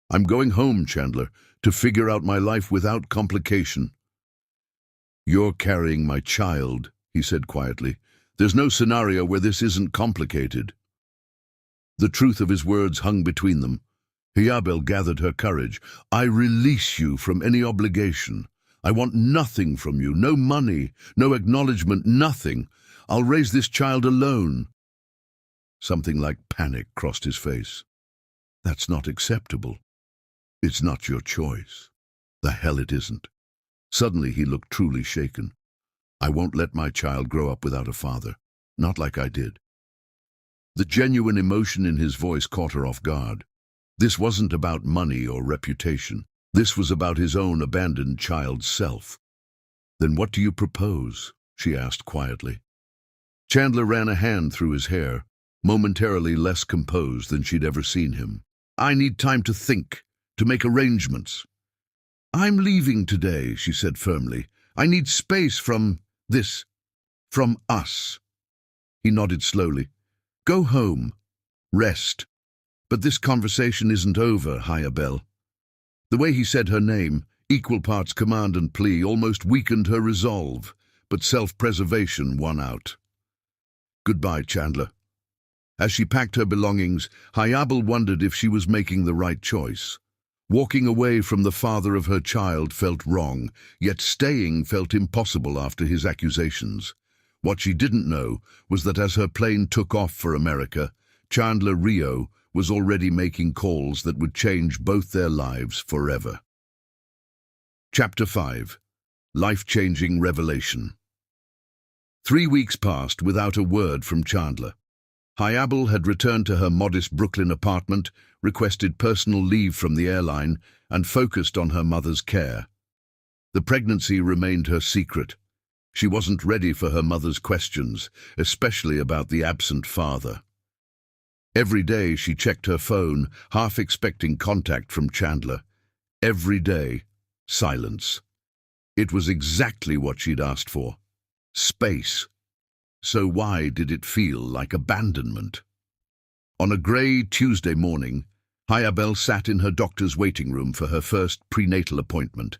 "I'm going home, Chandler, to figure out my life without complication." "You're carrying my child," he said quietly. "There's no scenario where this isn't complicated." The truth of his words hung between them. Hayabel gathered her courage. "I release you from any obligation. I want nothing from you, no money, no acknowledgement, nothing. I'll raise this child alone." Something like panic crossed his face. "That's not acceptable. It's not your choice." "The hell it isn't." Suddenly he looked truly shaken. "I won't let my child grow up without a father. Not like I did." The genuine emotion in his voice caught her off guard. This wasn't about money or reputation. This was about his own abandoned child's self. "Then what do you propose?" she asked quietly. Chandler ran a hand through his hair, momentarily less composed than she'd ever seen him. "I need time to think, to make arrangements." "I'm leaving today," she said firmly. "I need space from this, from us." He nodded slowly. "Go home. Rest. But this conversation isn't over, Hayabel." The way he said her name, equal parts command and plea, almost weakened her resolve, but self-preservation won out. "Goodbye, Chandler." As she packed her belongings, Hayabel wondered if she was making the right choice. Walking away from the father of her child felt wrong, yet staying felt impossible after his accusations. What she didn't know was that as her plane took off for America, Chandler Rio was already making calls that would change both their lives forever. Chapter 5. Life-Changing Revelation. 3 weeks passed without a word from Chandler. Hayabel had returned to her modest Brooklyn apartment, requested personal leave from the airline, and focused on her mother's care. The pregnancy remained her secret. She wasn't ready for her mother's questions, especially about the absent father. Every day she checked her phone, half expecting contact from Chandler. Every day, silence. It was exactly what she'd asked for. Space. So why did it feel like abandonment? On a grey Tuesday morning, Hayabel sat in her doctor's waiting room for her first prenatal appointment.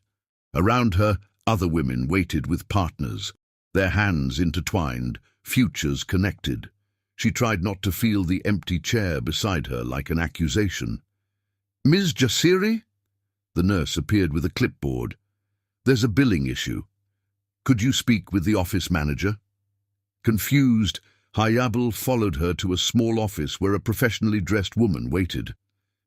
Around her, other women waited with partners, their hands intertwined, futures connected. She tried not to feel the empty chair beside her like an accusation. "Ms. Jasiri?" The nurse appeared with a clipboard. "There's a billing issue. Could you speak with the office manager?" Confused, Hayabel followed her to a small office where a professionally dressed woman waited.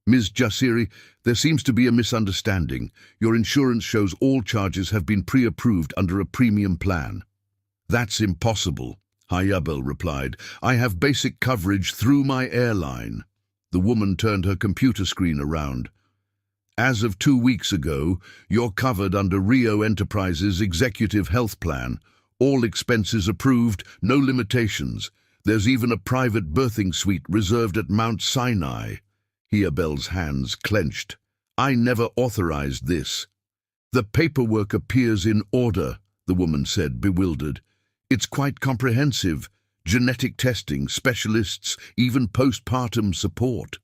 "Ms. Jasiri, there seems to be a misunderstanding. Your insurance shows all charges have been pre-approved under a premium plan." "That's impossible," Hayabel replied. "I have basic coverage through my airline." The woman turned her computer screen around. "As of 2 weeks ago, you're covered under Rio Enterprises' Executive Health Plan. All expenses approved, no limitations. There's even a private birthing suite reserved at Mount Sinai." Hayabel's hands clenched. "I never authorized this." "The paperwork appears in order," the woman said, bewildered. "It's quite comprehensive. Genetic testing, specialists, even postpartum support."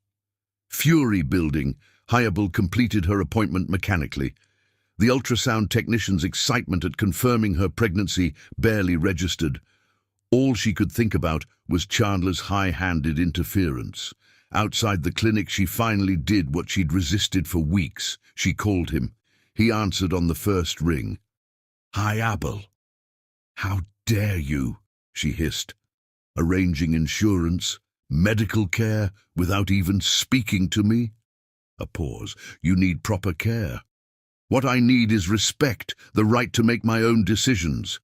Fury building, Hayabel completed her appointment mechanically. The ultrasound technician's excitement at confirming her pregnancy barely registered. All she could think about was Chandler's high-handed interference. Outside the clinic, she finally did what she'd resisted for weeks. She called him. He answered on the first ring. "Hayabel." "How dare you?" she hissed. "Arranging insurance, medical care, without even speaking to me?" A pause. You need proper care. What I need is respect, the right to make my own decisions.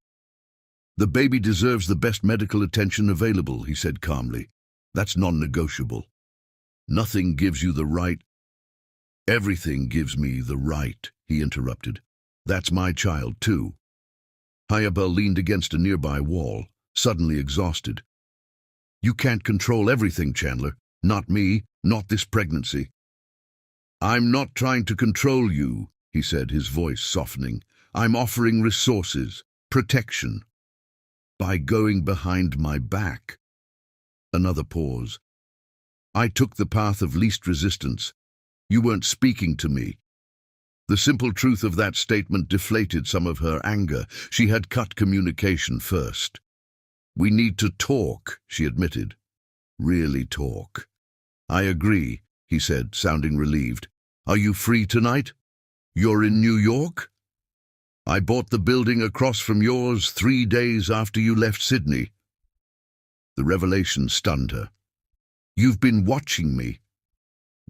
The baby deserves the best medical attention available, he said calmly. That's non-negotiable. Nothing gives you the right. Everything gives me the right, he interrupted. That's my child, too. Hayabel leaned against a nearby wall, suddenly exhausted. You can't control everything, Chandler. Not me, not this pregnancy. I'm not trying to control you, he said, his voice softening. I'm offering resources, protection. By going behind my back. Another pause. I took the path of least resistance. You weren't speaking to me. The simple truth of that statement deflated some of her anger. She had cut communication first. We need to talk, she admitted. Really talk. I agree, he said, sounding relieved. Are you free tonight? You're in New York? I bought the building across from yours 3 days after you left Sydney. The revelation stunned her. You've been watching me.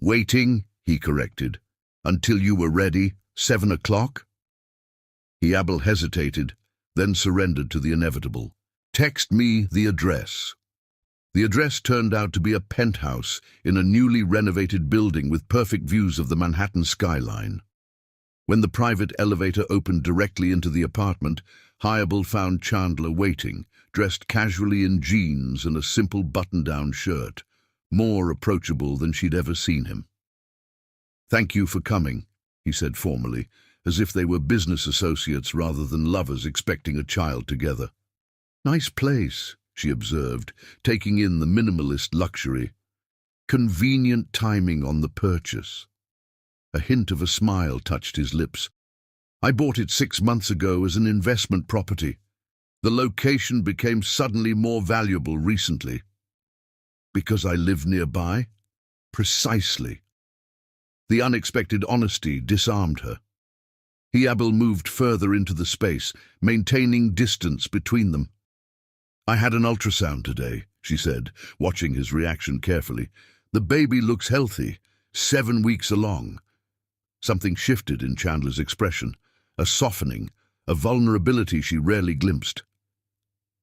Waiting, he corrected, until you were ready, 7 o'clock? Hayabel hesitated, then surrendered to the inevitable. Text me the address. The address turned out to be a penthouse in a newly renovated building with perfect views of the Manhattan skyline. When the private elevator opened directly into the apartment, Hayabel found Chandler waiting, dressed casually in jeans and a simple button-down shirt, more approachable than she'd ever seen him. Thank you for coming, he said formally, as if they were business associates rather than lovers expecting a child together. Nice place, she observed, taking in the minimalist luxury. Convenient timing on the purchase. A hint of a smile touched his lips. I bought it 6 months ago as an investment property. The location became suddenly more valuable recently. Because I live nearby? Precisely. The unexpected honesty disarmed her. Hayabel moved further into the space, maintaining distance between them. I had an ultrasound today, she said, watching his reaction carefully. The baby looks healthy, 7 weeks along. Something shifted in Chandler's expression, a softening, a vulnerability she rarely glimpsed.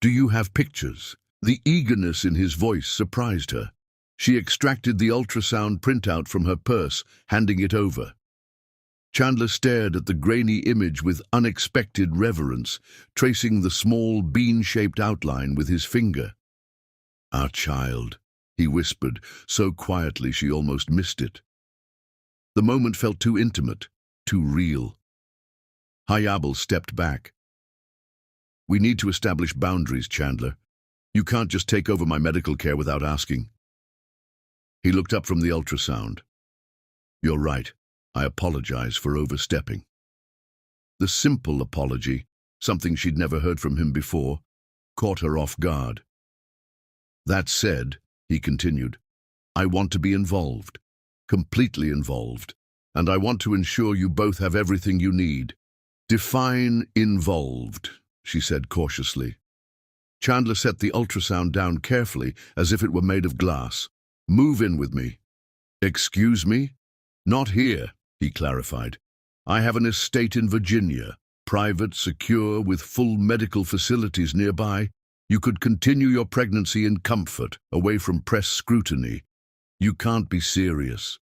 Do you have pictures? The eagerness in his voice surprised her. She extracted the ultrasound printout from her purse, handing it over. Chandler stared at the grainy image with unexpected reverence, tracing the small bean-shaped outline with his finger. Our child, he whispered, so quietly she almost missed it. The moment felt too intimate, too real. Hayabel stepped back. We need to establish boundaries, Chandler. You can't just take over my medical care without asking. He looked up from the ultrasound. You're right. I apologize for overstepping. The simple apology, something she'd never heard from him before, caught her off guard. That said, he continued, I want to be involved, completely involved, and I want to ensure you both have everything you need. Define involved, she said cautiously. Chandler set the ultrasound down carefully, as if it were made of glass. Move in with me. Excuse me? Not here, he clarified. I have an estate in Virginia, private, secure, with full medical facilities nearby. You could continue your pregnancy in comfort, away from press scrutiny. You can't be serious.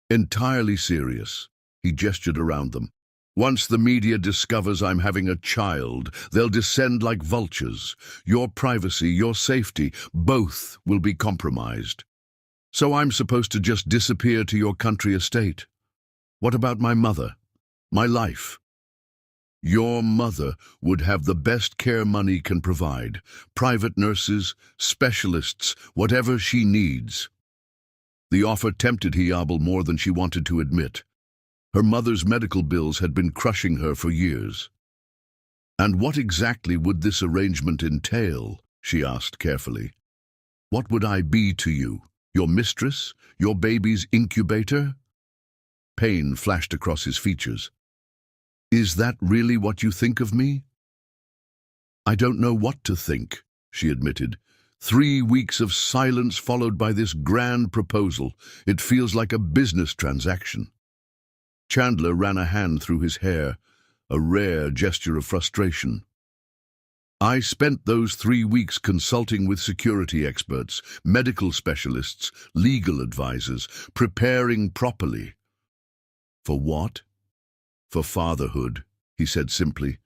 Entirely serious, he gestured around them. Once the media discovers I'm having a child, they'll descend like vultures. Your privacy, your safety, both will be compromised. So I'm supposed to just disappear to your country estate? What about my mother? My life? Your mother would have the best care money can provide. Private nurses, specialists, whatever she needs. The offer tempted Hayabel more than she wanted to admit. Her mother's medical bills had been crushing her for years. And what exactly would this arrangement entail? She asked carefully. What would I be to you? Your mistress? Your baby's incubator? Pain flashed across his features. Is that really what you think of me? I don't know what to think, she admitted. 3 weeks of silence followed by this grand proposal. It feels like a business transaction. Chandler ran a hand through his hair, a rare gesture of frustration. I spent those 3 weeks consulting with security experts, medical specialists, legal advisors, preparing properly. For what? For fatherhood, he said simply.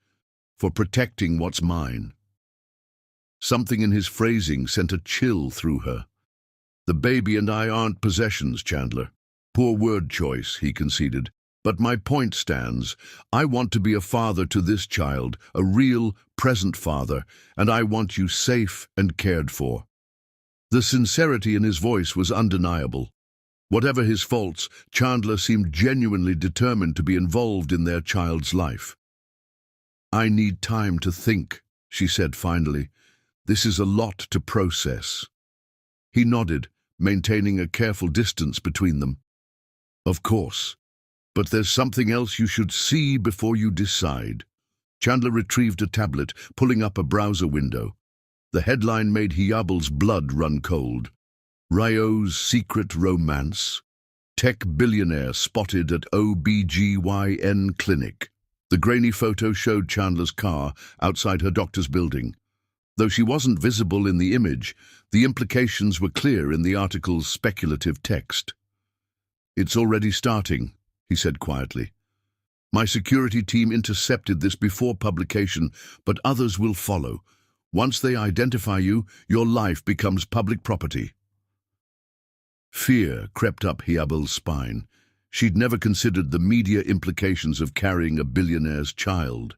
For protecting what's mine. Something in his phrasing sent a chill through her. The baby and I aren't possessions, Chandler. Poor word choice, he conceded. But my point stands. I want to be a father to this child, a real, present father, and I want you safe and cared for. The sincerity in his voice was undeniable. Whatever his faults, Chandler seemed genuinely determined to be involved in their child's life. I need time to think, she said finally. This is a lot to process. He nodded, maintaining a careful distance between them. Of course. But there's something else you should see before you decide. Chandler retrieved a tablet, pulling up a browser window. The headline made Hiabel's blood run cold. Ryo's secret romance. Tech billionaire spotted at OBGYN clinic. The grainy photo showed Chandler's car outside her doctor's building. Though she wasn't visible in the image, the implications were clear in the article's speculative text. It's already starting, he said quietly. My security team intercepted this before publication, but others will follow. Once they identify you, your life becomes public property. Fear crept up Hiabel's spine. She'd never considered the media implications of carrying a billionaire's child.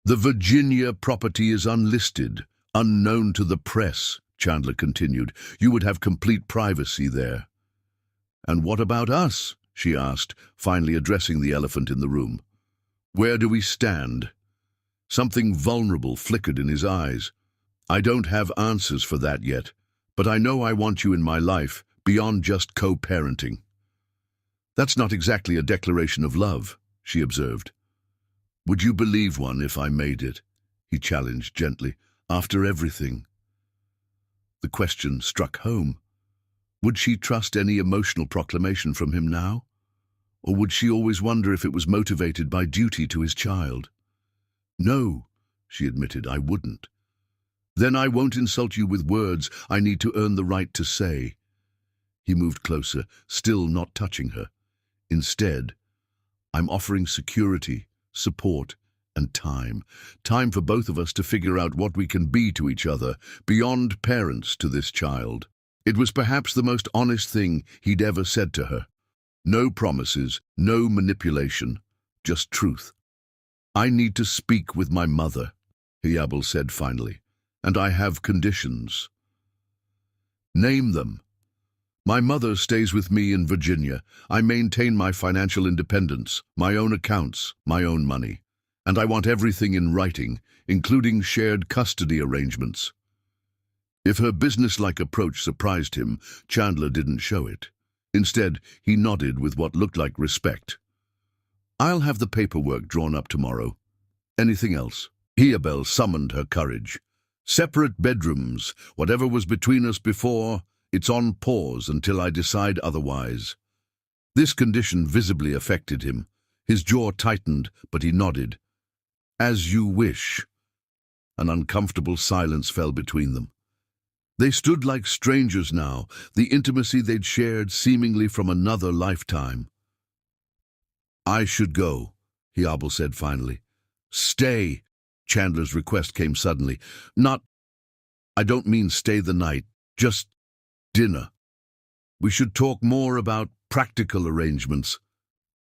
The Virginia property is unlisted, unknown to the press, Chandler continued. You would have complete privacy there. And what about us? She asked, finally addressing the elephant in the room. Where do we stand? Something vulnerable flickered in his eyes. I don't have answers for that yet, but I know I want you in my life, beyond just co-parenting. That's not exactly a declaration of love, she observed. Would you believe one if I made it? He challenged gently. After everything. The question struck home. Would she trust any emotional proclamation from him now? Or would she always wonder if it was motivated by duty to his child? No, she admitted, I wouldn't. Then I won't insult you with words I need to earn the right to say. He moved closer, still not touching her. Instead, I'm offering security, support, and time. Time for both of us to figure out what we can be to each other, beyond parents to this child. It was perhaps the most honest thing he'd ever said to her. No promises, no manipulation, just truth. I need to speak with my mother, Hiabel said finally, and I have conditions. Name them. My mother stays with me in Virginia. I maintain my financial independence, my own accounts, my own money. And I want everything in writing, including shared custody arrangements. If her businesslike approach surprised him, Chandler didn't show it. Instead, he nodded with what looked like respect. I'll have the paperwork drawn up tomorrow. Anything else? Hiabel summoned her courage. Separate bedrooms. Whatever was between us before, it's on pause until I decide otherwise. This condition visibly affected him. His jaw tightened, but he nodded. As you wish. An uncomfortable silence fell between them. They stood like strangers now, the intimacy they'd shared seemingly from another lifetime. I should go, Hiabel said finally. Stay, Chandler's request came suddenly. I don't mean stay the night, just dinner. We should talk more about practical arrangements.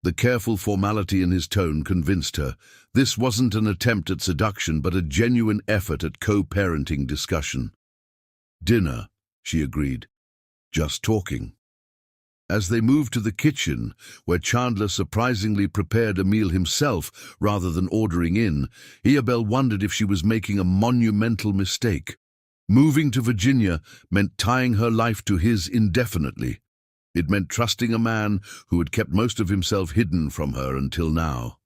The careful formality in his tone convinced her. This wasn't an attempt at seduction, but a genuine effort at co-parenting discussion. Dinner, she agreed. Just talking. As they moved to the kitchen, where Chandler surprisingly prepared a meal himself rather than ordering in, Hiabel wondered if she was making a monumental mistake. Moving to Virginia meant tying her life to his indefinitely. It meant trusting a man who had kept most of himself hidden from her until now.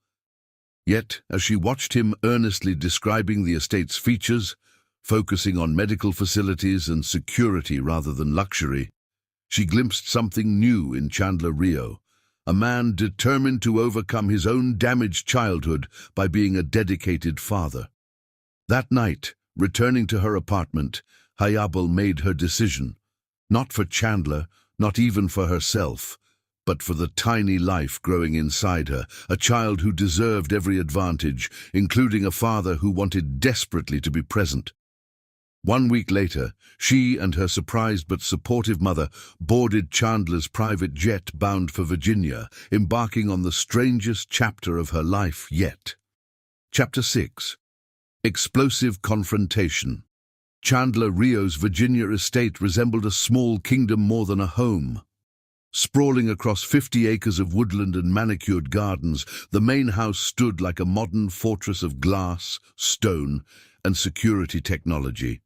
Yet, as she watched him earnestly describing the estate's features, focusing on medical facilities and security rather than luxury. She glimpsed something new in Chandler Rio, a man determined to overcome his own damaged childhood by being a dedicated father. That night, returning to her apartment, Hayabel made her decision, not for Chandler, not even for herself, but for the tiny life growing inside her, a child who deserved every advantage, including a father who wanted desperately to be present. 1 week later, she and her surprised but supportive mother boarded Chandler's private jet bound for Virginia, embarking on the strangest chapter of her life yet. Chapter 6. Explosive Confrontation. Chandler Rio's Virginia estate resembled a small kingdom more than a home. Sprawling across 50 acres of woodland and manicured gardens, the main house stood like a modern fortress of glass, stone, and security technology.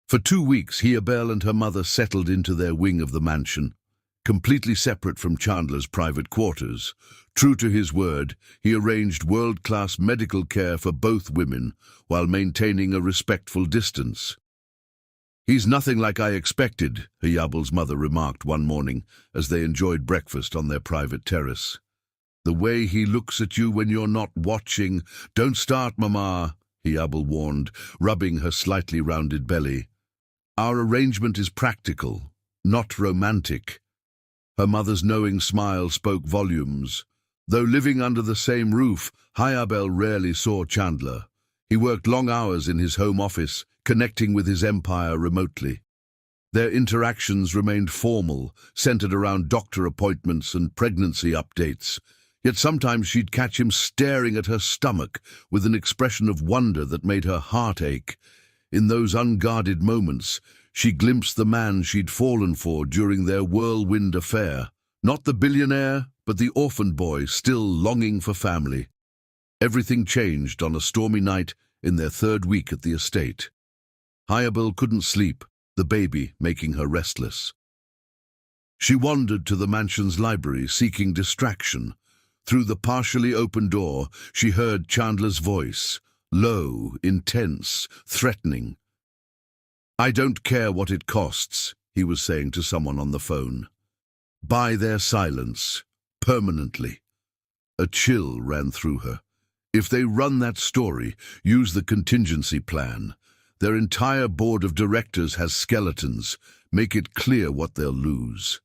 For 2 weeks, Hayabel and her mother settled into their wing of the mansion, completely separate from Chandler's private quarters. True to his word, he arranged world-class medical care for both women while maintaining a respectful distance. "He's nothing like I expected," Hayabel's mother remarked one morning as they enjoyed breakfast on their private terrace. "The way he looks at you when you're not watching—" "Don't start, Mama," Hayabel warned, rubbing her slightly rounded belly. "Our arrangement is practical, not romantic." Her mother's knowing smile spoke volumes. Though living under the same roof, Hayabel rarely saw Chandler. He worked long hours in his home office, connecting with his empire remotely. Their interactions remained formal, centered around doctor appointments and pregnancy updates. Yet sometimes she'd catch him staring at her stomach with an expression of wonder that made her heart ache. In those unguarded moments, she glimpsed the man she'd fallen for during their whirlwind affair. Not the billionaire, but the orphan boy still longing for family. Everything changed on a stormy night in their 3rd week at the estate. Hayabel couldn't sleep, the baby making her restless. She wandered to the mansion's library, seeking distraction. Through the partially open door, she heard Chandler's voice, low, intense, threatening. "I don't care what it costs," he was saying to someone on the phone. "Buy their silence, permanently." A chill ran through her. If they run that story, use the contingency plan. Their entire board of directors has skeletons. Make it clear what they'll lose.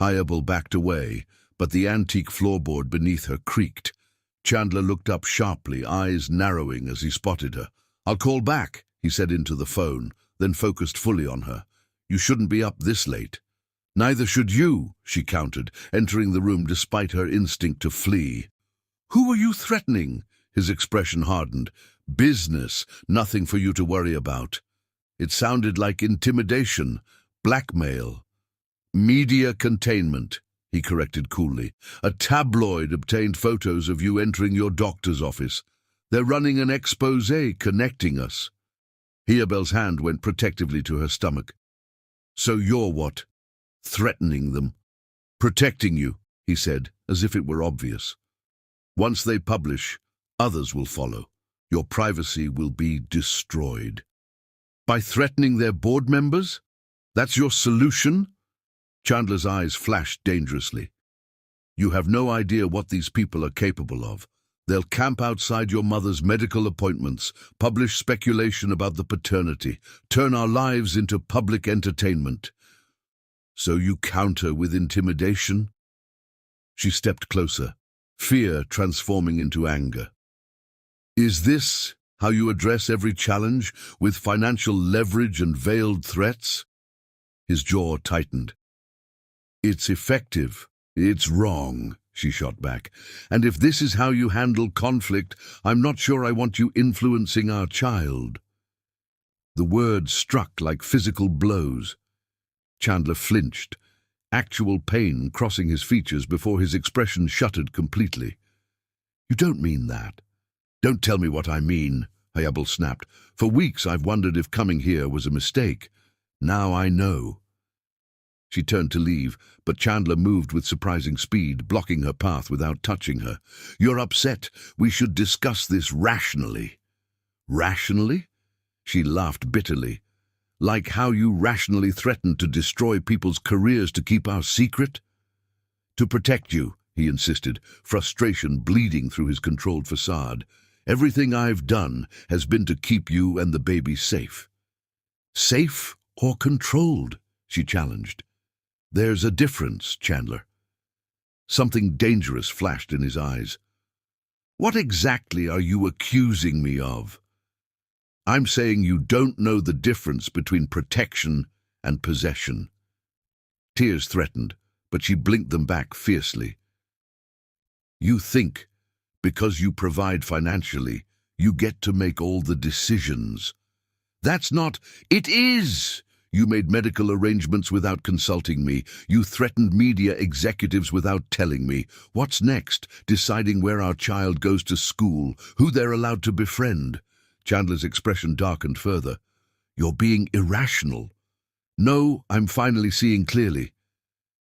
Hayabel backed away, but the antique floorboard beneath her creaked. Chandler looked up sharply, eyes narrowing as he spotted her. "I'll call back," he said into the phone, then focused fully on her. "You shouldn't be up this late." "Neither should you," she countered, entering the room despite her instinct to flee. "Who are you threatening?" His expression hardened. "Business, nothing for you to worry about." It sounded like intimidation, blackmail. "Media containment," he corrected coolly. "A tabloid obtained photos of you entering your doctor's office. They're running an expose connecting us." Hayabel's hand went protectively to her stomach. "So you're what? Threatening them?" "Protecting you," he said, as if it were obvious. "Once they publish, others will follow. Your privacy will be destroyed." "By threatening their board members? That's your solution?" Chandler's eyes flashed dangerously. "You have no idea what these people are capable of. They'll camp outside your mother's medical appointments, publish speculation about the paternity, turn our lives into public entertainment." "So you counter with intimidation?" She stepped closer, fear transforming into anger. "Is this how you address every challenge, with financial leverage and veiled threats?" His jaw tightened. "It's effective. It's wrong," she shot back. "And if this is how you handle conflict, I'm not sure I want you influencing our child." The words struck like physical blows. Chandler flinched, actual pain crossing his features before his expression shuttered completely. "You don't mean that." "Don't tell me what I mean," Hayabel snapped. "For weeks I've wondered if coming here was a mistake. Now I know." She turned to leave, but Chandler moved with surprising speed, blocking her path without touching her. "You're upset. We should discuss this rationally." "Rationally?" She laughed bitterly. Like how you rationally threatened to destroy people's careers to keep our secret? To protect you, he insisted, frustration bleeding through his controlled facade. Everything I've done has been to keep you and the baby safe. Safe or controlled? She challenged. There's a difference, Chandler. Something dangerous flashed in his eyes. What exactly are you accusing me of? I'm saying you don't know the difference between protection and possession. Tears threatened, but she blinked them back fiercely. You think, because you provide financially, you get to make all the decisions. That's not— It is! You made medical arrangements without consulting me. You threatened media executives without telling me. What's next? Deciding where our child goes to school, who they're allowed to befriend. Chandler's expression darkened further. You're being irrational. No, I'm finally seeing clearly.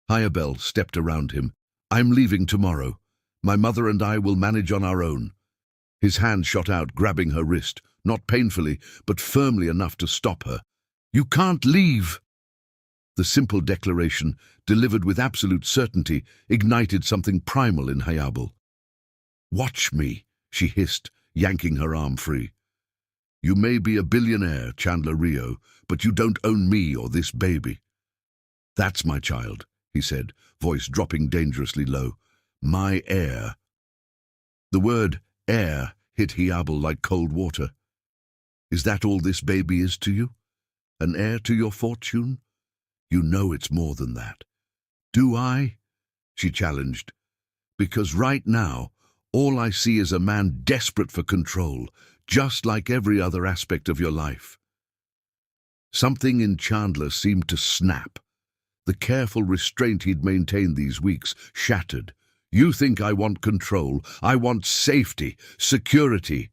Hayabel stepped around him. I'm leaving tomorrow. My mother and I will manage on our own. His hand shot out, grabbing her wrist, not painfully, but firmly enough to stop her. You can't leave! The simple declaration, delivered with absolute certainty, ignited something primal in Hayabel. Watch me, she hissed, yanking her arm free. You may be a billionaire, Chandler Rio, but you don't own me or this baby. That's my child, he said, voice dropping dangerously low. My heir. The word heir hit Hayabel like cold water. Is that all this baby is to you? An heir to your fortune? You know it's more than that. Do I? She challenged. Because right now, all I see is a man desperate for control, just like every other aspect of your life. Something in Chandler seemed to snap. The careful restraint he'd maintained these weeks shattered. You think I want control. I want safety, security.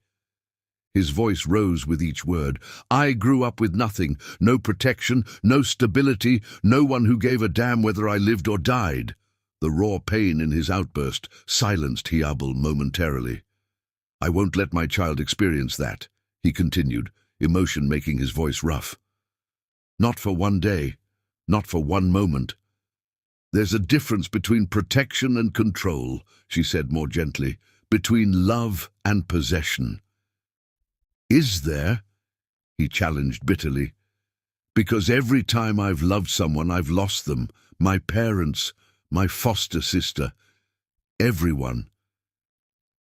His voice rose with each word. I grew up with nothing, no protection, no stability, no one who gave a damn whether I lived or died. The raw pain in his outburst silenced Hayabel momentarily. I won't let my child experience that, he continued, emotion making his voice rough. Not for one day, not for one moment. There's a difference between protection and control, she said more gently, between love and possession. Is there? He challenged bitterly. Because every time I've loved someone, I've lost them. My parents, my foster sister, everyone.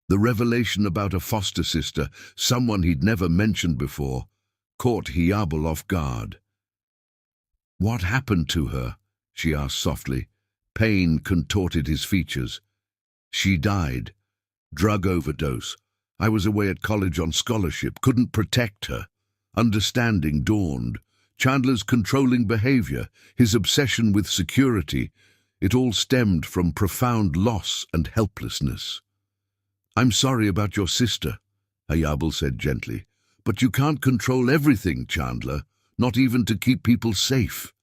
The revelation about a foster sister, someone he'd never mentioned before, caught Hayabel off guard. What happened to her? She asked softly. Pain contorted his features. She died. Drug overdose. I was away at college on scholarship, couldn't protect her. Understanding dawned. Chandler's controlling behavior, his obsession with security, it all stemmed from profound loss and helplessness. I'm sorry about your sister, Hayabel said gently, but you can't control everything, Chandler, not even to keep people safe.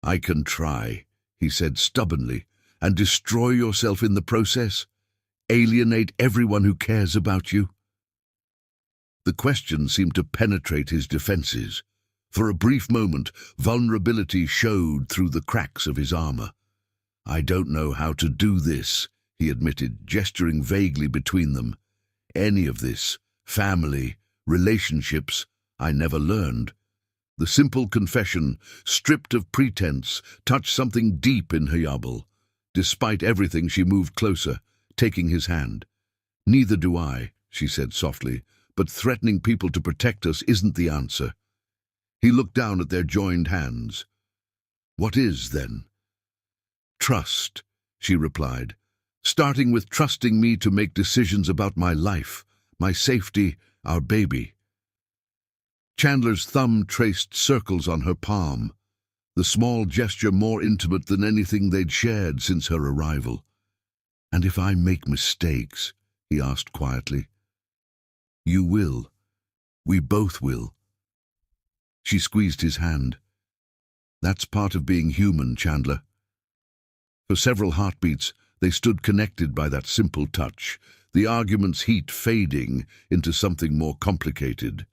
I can try, he said stubbornly, and destroy yourself in the process? Alienate everyone who cares about you? The question seemed to penetrate his defenses. For a brief moment, vulnerability showed through the cracks of his armor. I don't know how to do this, he admitted, gesturing vaguely between them. Any of this, family, relationships, I never learned. The simple confession, stripped of pretense, touched something deep in Hayabel. Despite everything, she moved closer, taking his hand. Neither do I, she said softly, but threatening people to protect us isn't the answer. He looked down at their joined hands. What is, then? Trust, she replied, starting with trusting me to make decisions about my life, my safety, our baby. Chandler's thumb traced circles on her palm, the small gesture more intimate than anything they'd shared since her arrival. And if I make mistakes, he asked quietly. You will. We both will. She squeezed his hand. That's part of being human, Chandler. For several heartbeats, they stood connected by that simple touch, the argument's heat fading into something more complicated.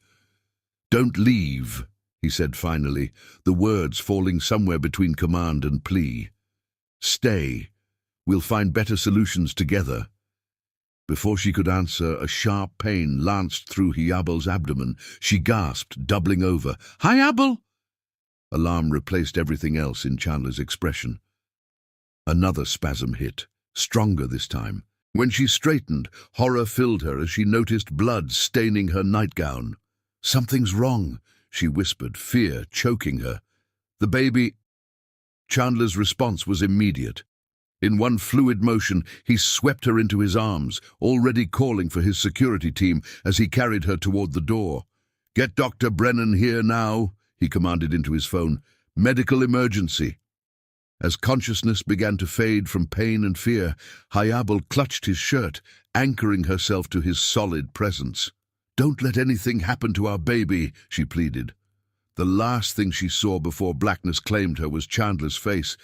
"Don't leave," he said finally, the words falling somewhere between command and plea. "Stay. We'll find better solutions together." Before she could answer, a sharp pain lanced through Hyabel's abdomen. She gasped, doubling over. "Hyabel!" Alarm replaced everything else in Chandler's expression. Another spasm hit, stronger this time. When she straightened, horror filled her as she noticed blood staining her nightgown. "Something's wrong," she whispered, fear choking her. "The baby—" Chandler's response was immediate. In one fluid motion, he swept her into his arms, already calling for his security team as he carried her toward the door. "Get Dr. Brennan here now," he commanded into his phone. "Medical emergency." As consciousness began to fade from pain and fear, Hyabel clutched his shirt, anchoring herself to his solid presence. "Don't let anything happen to our baby," she pleaded. The last thing she saw before blackness claimed her was Chandler's face,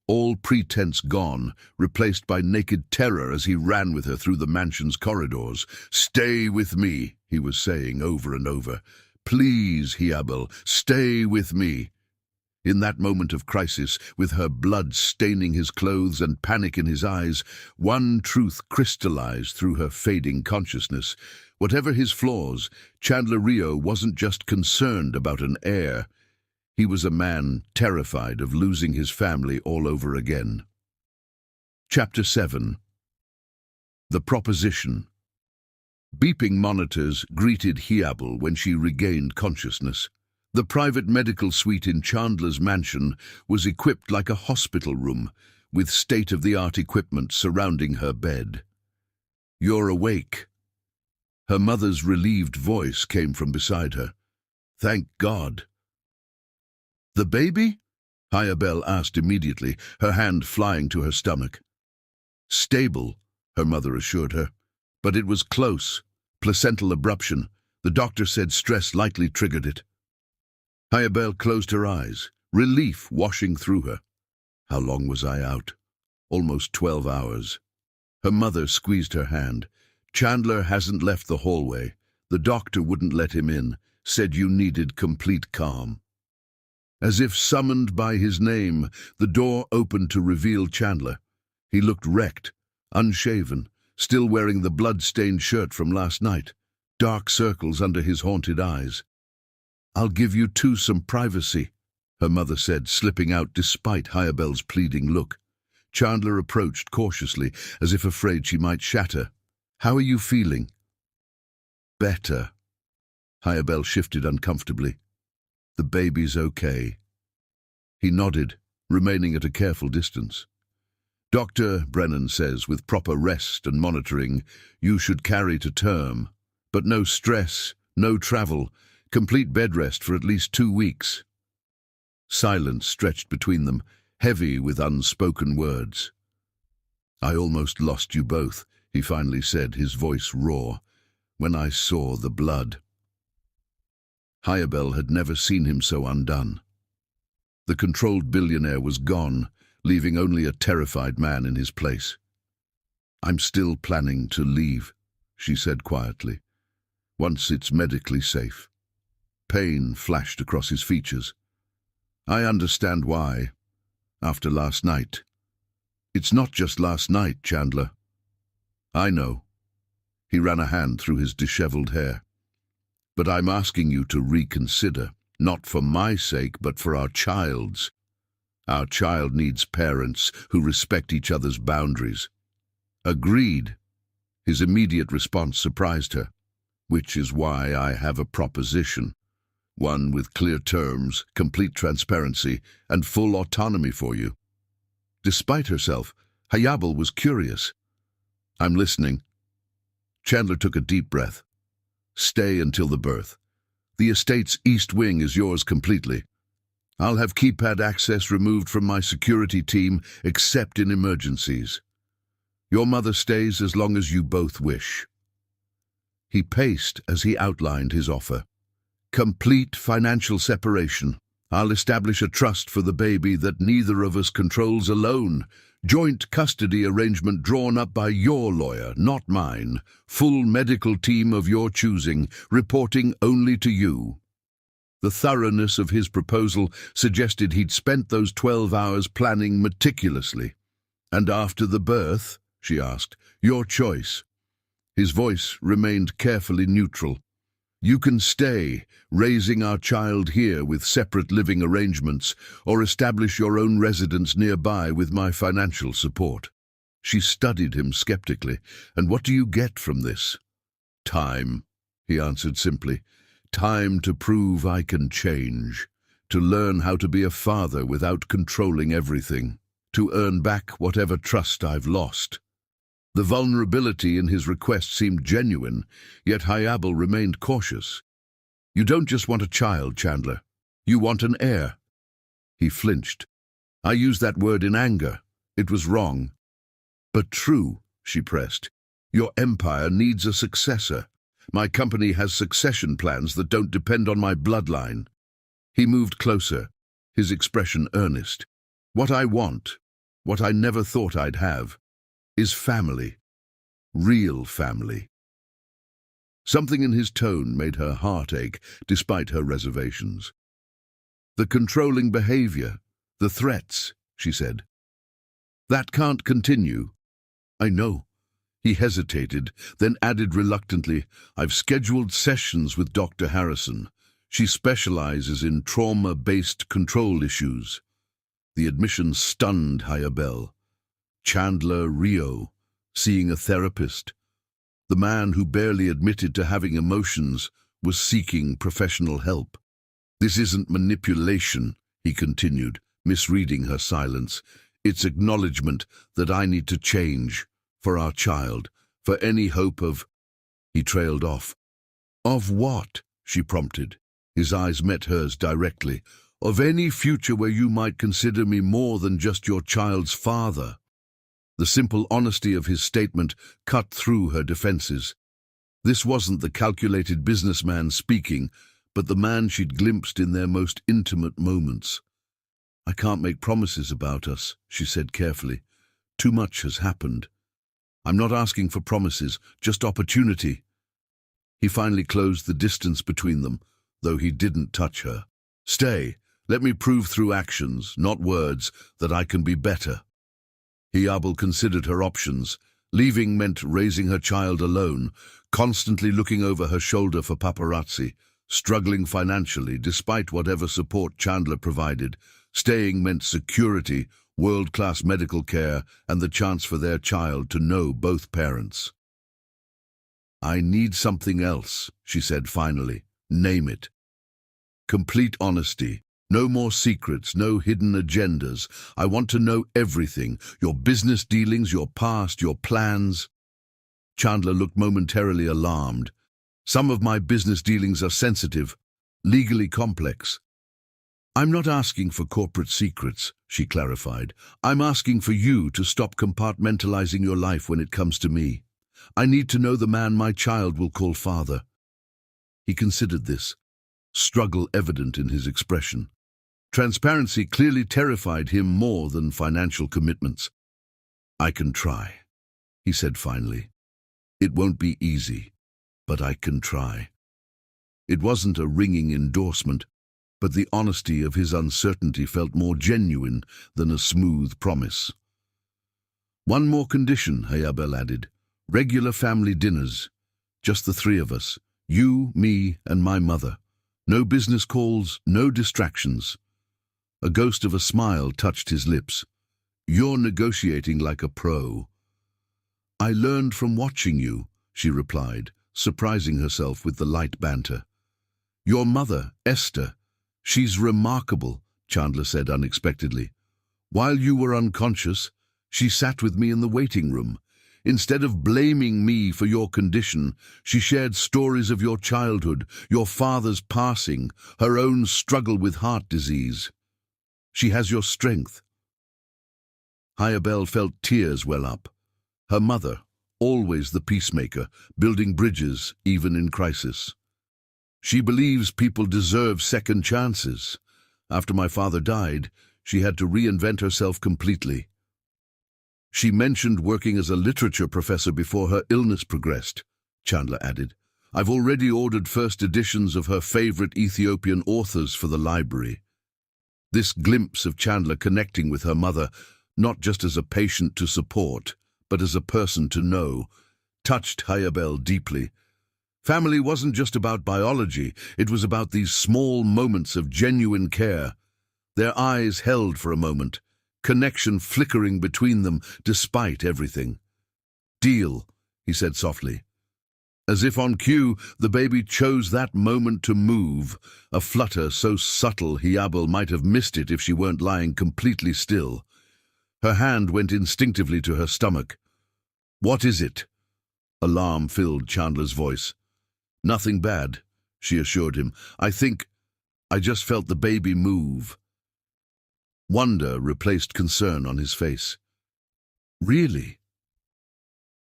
all pretense gone, replaced by naked terror as he ran with her through the mansion's corridors. "Stay with me," he was saying over and over. "Please, Hyabel, stay with me." In that moment of crisis, with her blood staining his clothes and panic in his eyes, one truth crystallized through her fading consciousness. Whatever his flaws, Chandler Rio wasn't just concerned about an heir. He was a man terrified of losing his family all over again. Chapter 7. The Proposition. Beeping monitors greeted Hyabel when she regained consciousness. The private medical suite in Chandler's mansion was equipped like a hospital room, with state-of-the-art equipment surrounding her bed. "You're awake." Her mother's relieved voice came from beside her. "Thank God." "The baby?" Hyabel asked immediately, her hand flying to her stomach. "Stable," her mother assured her, "but it was close. Placental abruption. The doctor said stress likely triggered it." Hyabel closed her eyes, relief washing through her. "How long was I out?" "Almost 12 hours. Her mother squeezed her hand. "Chandler hasn't left the hallway. The doctor wouldn't let him in, said you needed complete calm." As if summoned by his name, the door opened to reveal Chandler. He looked wrecked, unshaven, still wearing the blood-stained shirt from last night, dark circles under his haunted eyes. "I'll give you two some privacy," her mother said, slipping out despite Hyabel's pleading look. Chandler approached cautiously, as if afraid she might shatter. "How are you feeling?" "Better." Hyabel shifted uncomfortably. "The baby's okay." He nodded, remaining at a careful distance. "Dr. Brennan says with proper rest and monitoring, you should carry to term. But no stress, no travel, complete bed rest for at least 2 weeks." Silence stretched between them, heavy with unspoken words. "I almost lost you both," he finally said, his voice raw, "when I saw the blood." Hyabel had never seen him so undone. The controlled billionaire was gone, leaving only a terrified man in his place. "I'm still planning to leave," she said quietly, "once it's medically safe." Pain flashed across his features. "I understand why, after last night." "It's not just last night, Chandler." "I know." He ran a hand through his disheveled hair. "But I'm asking you to reconsider, not for my sake, but for our child's. Our child needs parents who respect each other's boundaries." "Agreed." His immediate response surprised her. "Which is why I have a proposition. One with clear terms, complete transparency, and full autonomy for you." Despite herself, Hyabel was curious. "I'm listening." Chandler took a deep breath. "Stay until the birth. The estate's east wing is yours completely. I'll have keypad access removed from my security team except in emergencies. Your mother stays as long as you both wish." He paced as he outlined his offer. "Complete financial separation. I'll establish a trust for the baby that neither of us controls alone. Joint custody arrangement drawn up by your lawyer, not mine. Full medical team of your choosing, reporting only to you." The thoroughness of his proposal suggested he'd spent those 12 hours planning meticulously. "And after the birth?" she asked. "Your choice." His voice remained carefully neutral. "You can stay, raising our child here with separate living arrangements, or establish your own residence nearby with my financial support." She studied him skeptically. "And what do you get from this?" "Time," he answered simply. "Time to prove I can change, to learn how to be a father without controlling everything, to earn back whatever trust I've lost." The vulnerability in his request seemed genuine, yet Hayabel remained cautious. "You don't just want a child, Chandler. You want an heir." He flinched. "I used that word in anger. It was wrong." "But true," she pressed. "Your empire needs a successor. My company has succession plans that don't depend on my bloodline." He moved closer, his expression earnest. "What I want, what I never thought I'd have, is family. Real family." Something in his tone made her heart ache, despite her reservations. "The controlling behavior, the threats," she said. "That can't continue." "I know." He hesitated, then added reluctantly, "I've scheduled sessions with Dr. Harrison. She specializes in trauma-based control issues." The admission stunned Hayabel. Chandler Rio, seeing a therapist. The man who barely admitted to having emotions was seeking professional help. "This isn't manipulation," he continued, misreading her silence. "It's acknowledgement that I need to change. For our child, for any hope of—" He trailed off. "Of what?" she prompted. His eyes met hers directly. "Of any future where you might consider me more than just your child's father." The simple honesty of his statement cut through her defenses. This wasn't the calculated businessman speaking, but the man she'd glimpsed in their most intimate moments. "I can't make promises about us," she said carefully. "Too much has happened. I'm not asking for promises, just opportunity." He finally closed the distance between them, though he didn't touch her. "Stay, let me prove through actions, not words, that I can be better." Hayabel considered her options. Leaving meant raising her child alone, constantly looking over her shoulder for paparazzi, struggling financially despite whatever support Chandler provided. Staying meant security, world-class medical care, and the chance for their child to know both parents. "I need something else," she said finally. "Name it." "Complete honesty. No more secrets, no hidden agendas. I want to know everything. Your business dealings, your past, your plans." Chandler looked momentarily alarmed. "Some of my business dealings are sensitive, legally complex." "I'm not asking for corporate secrets," she clarified. "I'm asking for you to stop compartmentalizing your life when it comes to me. I need to know the man my child will call father." He considered this, struggle evident in his expression. Transparency clearly terrified him more than financial commitments. "I can try," he said finally. "It won't be easy, but I can try." It wasn't a ringing endorsement, but the honesty of his uncertainty felt more genuine than a smooth promise. "One more condition," Hayabel added. "Regular family dinners. Just the three of us. You, me, and my mother. No business calls, no distractions." A ghost of a smile touched his lips. "You're negotiating like a pro." "I learned from watching you," she replied, surprising herself with the light banter. "Your mother, Esther, she's remarkable," Chandler said unexpectedly. "While you were unconscious, she sat with me in the waiting room. Instead of blaming me for your condition, she shared stories of your childhood, your father's passing, her own struggle with heart disease. She has your strength." Hayabel felt tears well up. Her mother, always the peacemaker, building bridges even in crisis. "She believes people deserve second chances. After my father died, she had to reinvent herself completely." She mentioned working as a literature professor before her illness progressed, Chandler added. I've already ordered first editions of her favorite Ethiopian authors for the library. This glimpse of Chandler connecting with her mother, not just as a patient to support, but as a person to know, touched Hayabel deeply. Family wasn't just about biology, it was about these small moments of genuine care. Their eyes held for a moment, connection flickering between them despite everything. "Deal," he said softly. As if on cue, the baby chose that moment to move, a flutter so subtle Hayabel might have missed it if she weren't lying completely still. Her hand went instinctively to her stomach. "What is it?" Alarm filled Chandler's voice. "Nothing bad," she assured him. I just felt the baby move." Wonder replaced concern on his face. "Really?"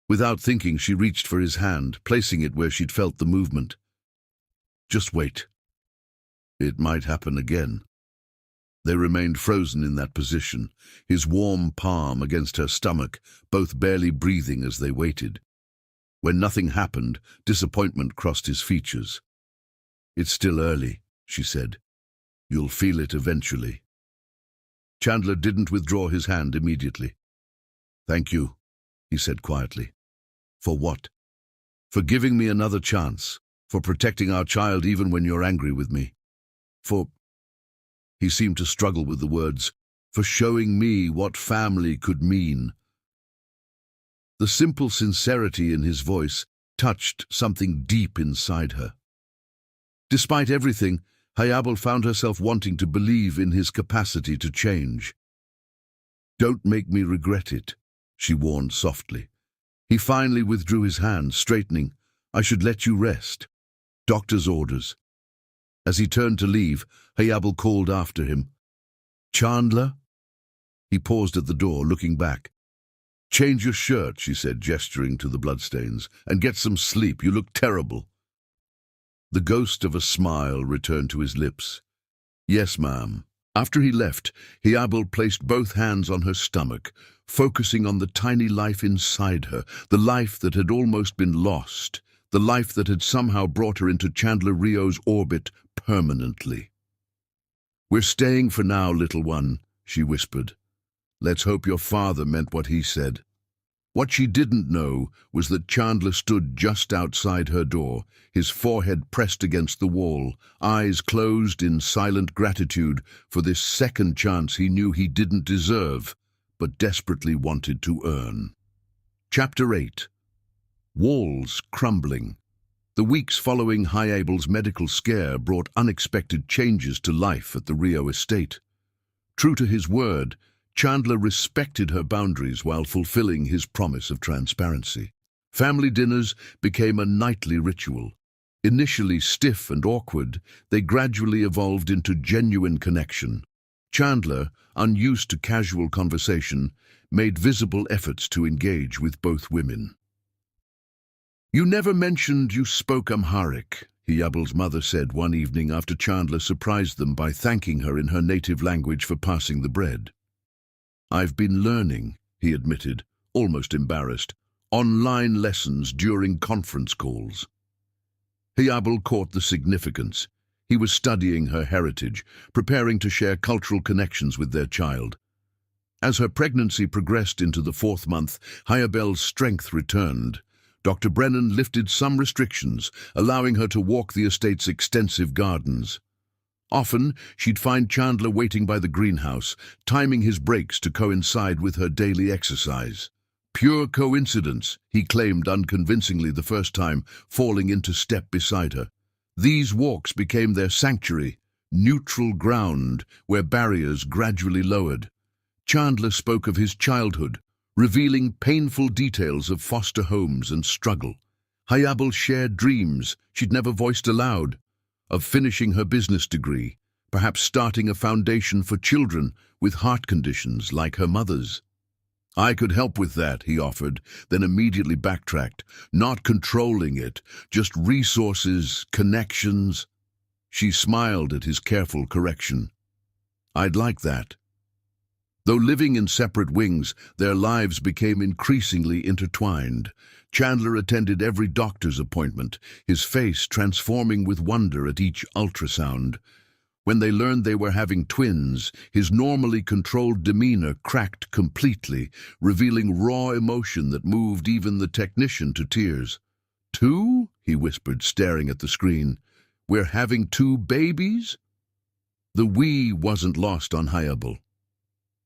Without thinking, she reached for his hand, placing it where she'd felt the movement. "Just wait. It might happen again." They remained frozen in that position, his warm palm against her stomach, both barely breathing as they waited. When nothing happened, disappointment crossed his features. "It's still early," she said. "You'll feel it eventually." Chandler didn't withdraw his hand immediately. "Thank you," he said quietly. "For what?" "For giving me another chance, for protecting our child even when you're angry with me. For," he seemed to struggle with the words, "for showing me what family could mean." The simple sincerity in his voice touched something deep inside her. Despite everything, Hayabel found herself wanting to believe in his capacity to change. "Don't make me regret it," she warned softly. He finally withdrew his hand, straightening. "I should let you rest. Doctor's orders." As he turned to leave, Hayabel called after him. "Chandler?" He paused at the door, looking back. "Change your shirt," she said, gesturing to the bloodstains, "and get some sleep. You look terrible." The ghost of a smile returned to his lips. "Yes, ma'am." After he left, Hayabel placed both hands on her stomach, focusing on the tiny life inside her, the life that had almost been lost, the life that had somehow brought her into Chandler Rio's orbit permanently. "We're staying for now, little one," she whispered. "Let's hope your father meant what he said." What she didn't know was that Chandler stood just outside her door, his forehead pressed against the wall, eyes closed in silent gratitude for this second chance he knew he didn't deserve, but desperately wanted to earn. Chapter 8. Walls crumbling. The weeks following Hayabel's medical scare brought unexpected changes to life at the Rio estate. True to his word, Chandler respected her boundaries while fulfilling his promise of transparency. Family dinners became a nightly ritual. Initially stiff and awkward, they gradually evolved into genuine connection. Chandler, unused to casual conversation, made visible efforts to engage with both women. "You never mentioned you spoke Amharic," Hayabel's mother said one evening after Chandler surprised them by thanking her in her native language for passing the bread. "I've been learning," he admitted, almost embarrassed, "online lessons during conference calls." Hayabel caught the significance. He was studying her heritage, preparing to share cultural connections with their child. As her pregnancy progressed into the 4th month, Hayabel's strength returned. Dr. Brennan lifted some restrictions, allowing her to walk the estate's extensive gardens. Often, she'd find Chandler waiting by the greenhouse, timing his breaks to coincide with her daily exercise. Pure coincidence, he claimed unconvincingly the first time, falling into step beside her. These walks became their sanctuary, neutral ground where barriers gradually lowered. Chandler spoke of his childhood, revealing painful details of foster homes and struggle. Hayabel shared dreams she'd never voiced aloud, of finishing her business degree, perhaps starting a foundation for children with heart conditions like her mother's. "I could help with that," he offered, then immediately backtracked, "not controlling it, just resources, connections." She smiled at his careful correction. "I'd like that." Though living in separate wings, their lives became increasingly intertwined. Chandler attended every doctor's appointment, his face transforming with wonder at each ultrasound. When they learned they were having twins, his normally controlled demeanor cracked completely, revealing raw emotion that moved even the technician to tears. "Two?" he whispered, staring at the screen. "We're having two babies?" The "we" wasn't lost on Hayabel.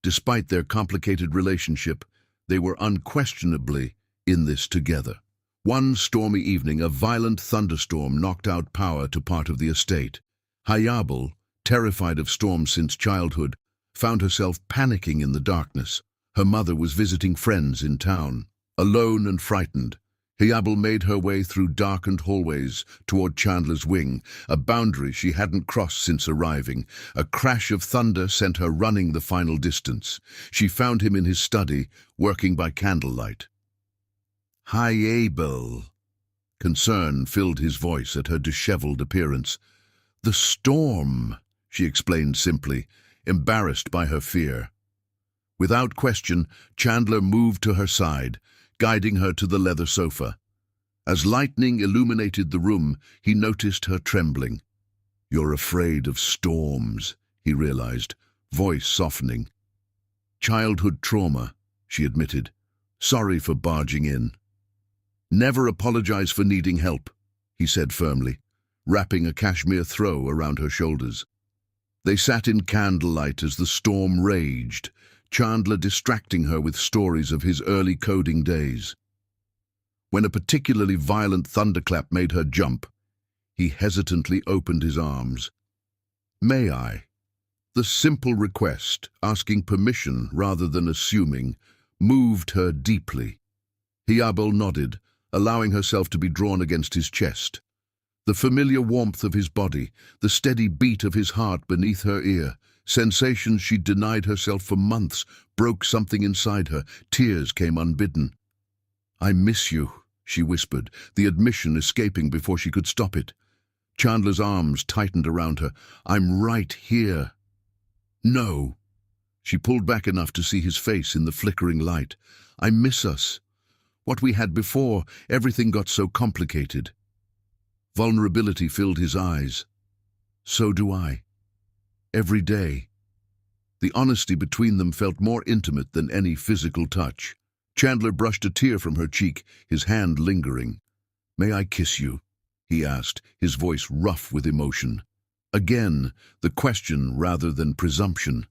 Despite their complicated relationship, they were unquestionably in this together. One stormy evening, a violent thunderstorm knocked out power to part of the estate. Hayabel, terrified of storms since childhood, found herself panicking in the darkness. Her mother was visiting friends in town. Alone and frightened, Hayabel made her way through darkened hallways toward Chandler's wing, a boundary she hadn't crossed since arriving. A crash of thunder sent her running the final distance. She found him in his study, working by candlelight. "Hayabel." Concern filled his voice at her disheveled appearance. "The storm," she explained simply, embarrassed by her fear. Without question, Chandler moved to her side, guiding her to the leather sofa. As lightning illuminated the room, he noticed her trembling. "You're afraid of storms," he realized, voice softening. "Childhood trauma," she admitted. "Sorry for barging in." "Never apologize for needing help," he said firmly, wrapping a cashmere throw around her shoulders. They sat in candlelight as the storm raged, Chandler distracting her with stories of his early coding days. When a particularly violent thunderclap made her jump, he hesitantly opened his arms. "May I?" The simple request, asking permission rather than assuming, moved her deeply. Hayabel nodded, allowing herself to be drawn against his chest. The familiar warmth of his body, the steady beat of his heart beneath her ear, sensations she'd denied herself for months, broke something inside her. Tears came unbidden. "I miss you," she whispered, the admission escaping before she could stop it. Chandler's arms tightened around her. "I'm right here." "No." She pulled back enough to see his face in the flickering light. "I miss us. What we had before, everything got so complicated." Vulnerability filled his eyes. "So do I. Every day." The honesty between them felt more intimate than any physical touch. Chandler brushed a tear from her cheek, his hand lingering. "May I kiss you?" he asked, his voice rough with emotion. Again, the question rather than presumption.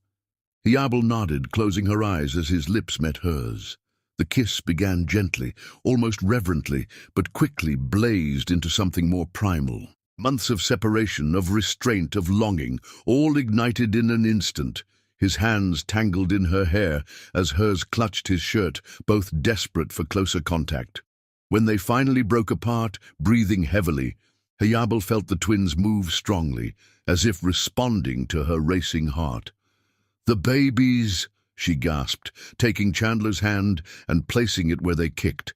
Hayabel nodded, closing her eyes as his lips met hers. The kiss began gently, almost reverently, but quickly blazed into something more primal. Months of separation, of restraint, of longing, all ignited in an instant. His hands tangled in her hair as hers clutched his shirt, both desperate for closer contact. When they finally broke apart, breathing heavily, Hayabel felt the twins move strongly, as if responding to her racing heart. "The babies," she gasped, taking Chandler's hand and placing it where they kicked.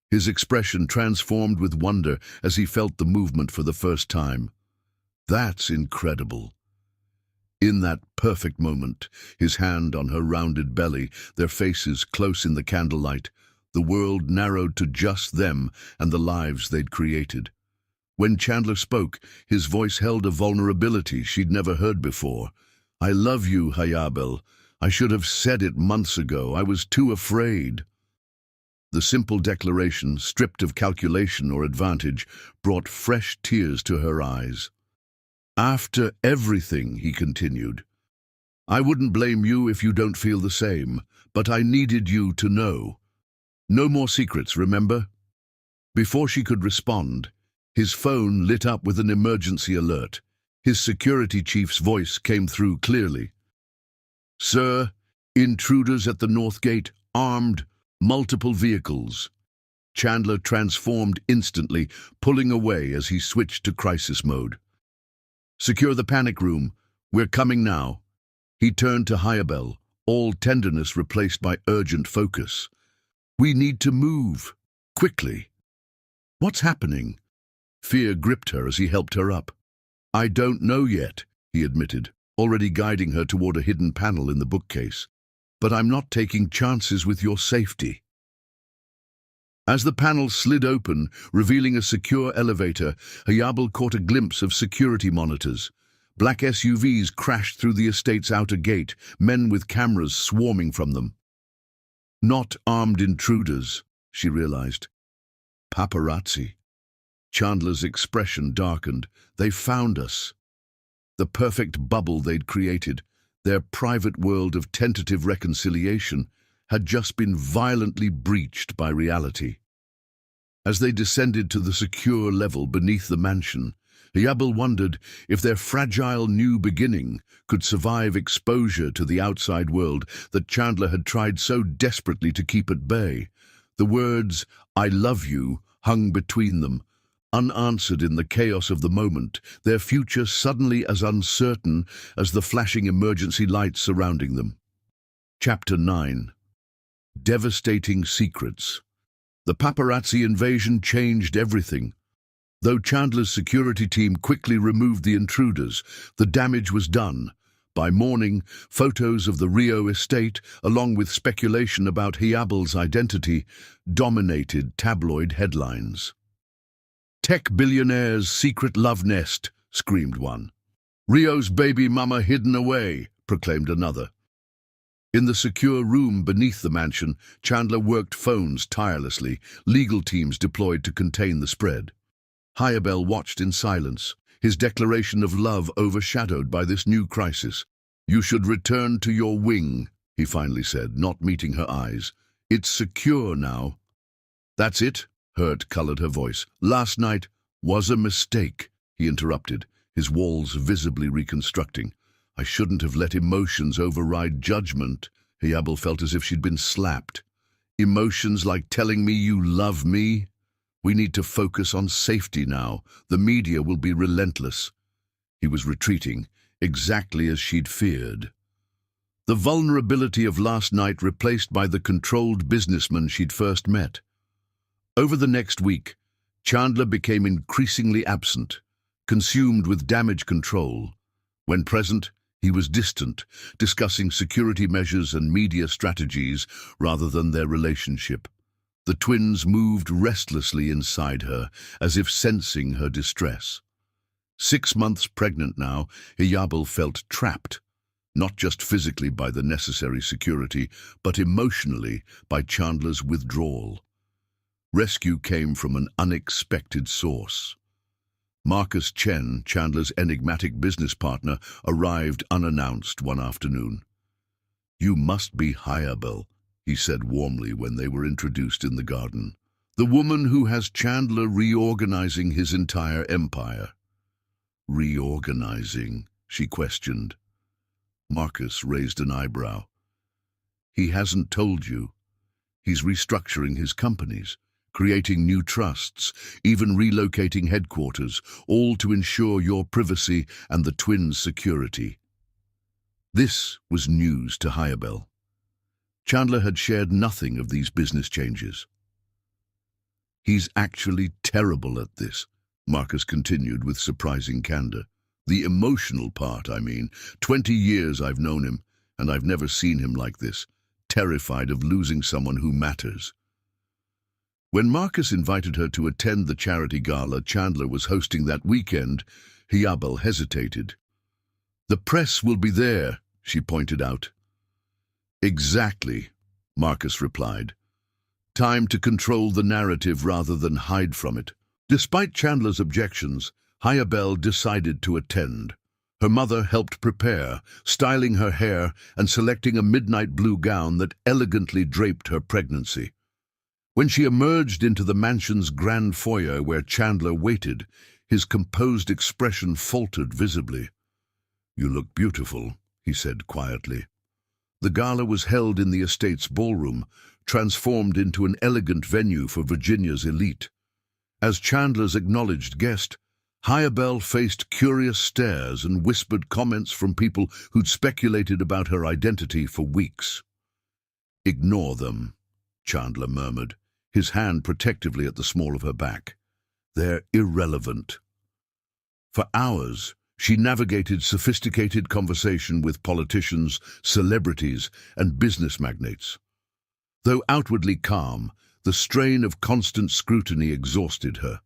His expression transformed with wonder as he felt the movement for the first time. "That's incredible." In that perfect moment, his hand on her rounded belly, their faces close in the candlelight, the world narrowed to just them and the lives they'd created. When Chandler spoke, his voice held a vulnerability she'd never heard before. "I love you, Hayabel. I should have said it months ago. I was too afraid." The simple declaration, stripped of calculation or advantage, brought fresh tears to her eyes. "After everything," he continued, "I wouldn't blame you if you don't feel the same, but I needed you to know. No more secrets, remember?" Before she could respond, his phone lit up with an emergency alert. His security chief's voice came through clearly. "Sir, intruders at the North Gate, armed, multiple vehicles." Chandler transformed instantly, pulling away as he switched to crisis mode. "Secure the panic room. We're coming now." He turned to Hayabel, all tenderness replaced by urgent focus. "We need to move. Quickly." "What's happening?" Fear gripped her as he helped her up. "I don't know yet," he admitted, already guiding her toward a hidden panel in the bookcase. but I'm not taking chances with your safety." As the panel slid open, revealing a secure elevator, Hayabel caught a glimpse of security monitors. Black SUVs crashed through the estate's outer gate, men with cameras swarming from them. Not armed intruders, she realized. Paparazzi. Chandler's expression darkened. They found us. The perfect bubble they'd created, their private world of tentative reconciliation, had just been violently breached by reality. As they descended to the secure level beneath the mansion, Hayabel wondered if their fragile new beginning could survive exposure to the outside world that Chandler had tried so desperately to keep at bay. The words, "I love you," hung between them, unanswered in the chaos of the moment, their future suddenly as uncertain as the flashing emergency lights surrounding them. Chapter 9. Devastating Secrets. The paparazzi invasion changed everything. Though Chandler's security team quickly removed the intruders, the damage was done. By morning, photos of the Rio estate, along with speculation about Hayabel's identity, dominated tabloid headlines. "Tech billionaire's secret love nest," screamed one. "Rio's baby mama hidden away," proclaimed another. In the secure room beneath the mansion, Chandler worked phones tirelessly, legal teams deployed to contain the spread. Hayabel watched in silence, his declaration of love overshadowed by this new crisis. "You should return to your wing," he finally said, not meeting her eyes. "It's secure now." "That's it," Hurt colored her voice. "Last night was a mistake," he interrupted, his walls visibly reconstructing. "I shouldn't have let emotions override judgment." Hayabel felt as if she'd been slapped. "Emotions like telling me you love me? We need to focus on safety now. The media will be relentless." He was retreating, exactly as she'd feared. The vulnerability of last night replaced by the controlled businessman she'd first met. Over the next week, Chandler became increasingly absent, consumed with damage control. When present, he was distant, discussing security measures and media strategies rather than their relationship. The twins moved restlessly inside her, as if sensing her distress. 6 months pregnant now, Hayabel felt trapped, not just physically by the necessary security, but emotionally by Chandler's withdrawal. Rescue came from an unexpected source. Marcus Chen, Chandler's enigmatic business partner, arrived unannounced one afternoon. "You must be Hayabel," he said warmly when they were introduced in the garden. "The woman who has Chandler reorganizing his entire empire." "Reorganizing?" she questioned. Marcus raised an eyebrow. "He hasn't told you. He's restructuring his companies, creating new trusts, even relocating headquarters, all to ensure your privacy and the twins' security." This was news to Hayabel. Chandler had shared nothing of these business changes. "He's actually terrible at this," Marcus continued with surprising candor. "The emotional part, I mean. 20 years I've known him, and I've never seen him like this, terrified of losing someone who matters." When Marcus invited her to attend the charity gala Chandler was hosting that weekend, Hayabel hesitated. "The press will be there," she pointed out. "Exactly," Marcus replied. "Time to control the narrative rather than hide from it." Despite Chandler's objections, Hayabel decided to attend. Her mother helped prepare, styling her hair and selecting a midnight blue gown that elegantly draped her pregnancy. When she emerged into the mansion's grand foyer where Chandler waited, his composed expression faltered visibly. "You look beautiful," he said quietly. The gala was held in the estate's ballroom, transformed into an elegant venue for Virginia's elite. As Chandler's acknowledged guest, Hayabel faced curious stares and whispered comments from people who'd speculated about her identity for weeks. "Ignore them," Chandler murmured, his hand protectively at the small of her back. "They're irrelevant." For hours, She navigated sophisticated conversation with politicians, celebrities, and business magnates. Though outwardly calm, the strain of constant scrutiny exhausted her.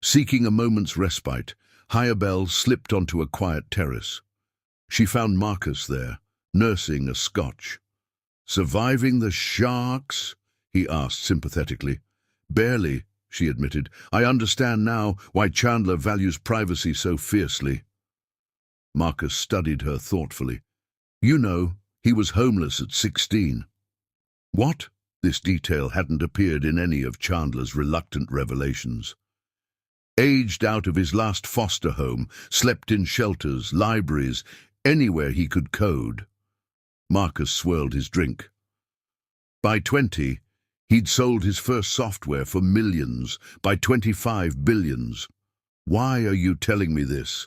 Seeking a moment's respite, Hayabel slipped onto a quiet terrace. She found Marcus there, nursing a scotch. "Surviving the sharks?" he asked sympathetically. "Barely," she admitted. "I understand now why Chandler values privacy so fiercely." Marcus studied her thoughtfully. "You know, he was homeless at 16. "What?" This detail hadn't appeared in any of Chandler's reluctant revelations. "Aged out of his last foster home, slept in shelters, libraries, anywhere he could code." Marcus swirled his drink. By 20, he'd sold his first software for millions, by 25 billions. "Why are you telling me this?"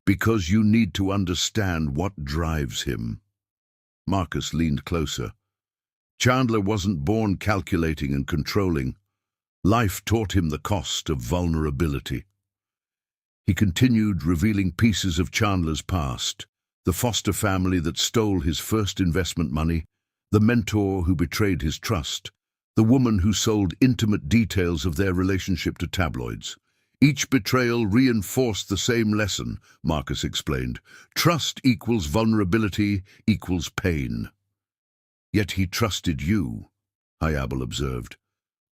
"Because you need to understand what drives him." Marcus leaned closer. Chandler wasn't born calculating and controlling. Life taught him the cost of vulnerability. He continued, revealing pieces of Chandler's past: the foster family that stole his first investment money, the mentor who betrayed his trust, the woman who sold intimate details of their relationship to tabloids. "Each betrayal reinforced the same lesson," Marcus explained. "Trust equals vulnerability equals pain." "Yet he trusted you," Hayabel observed.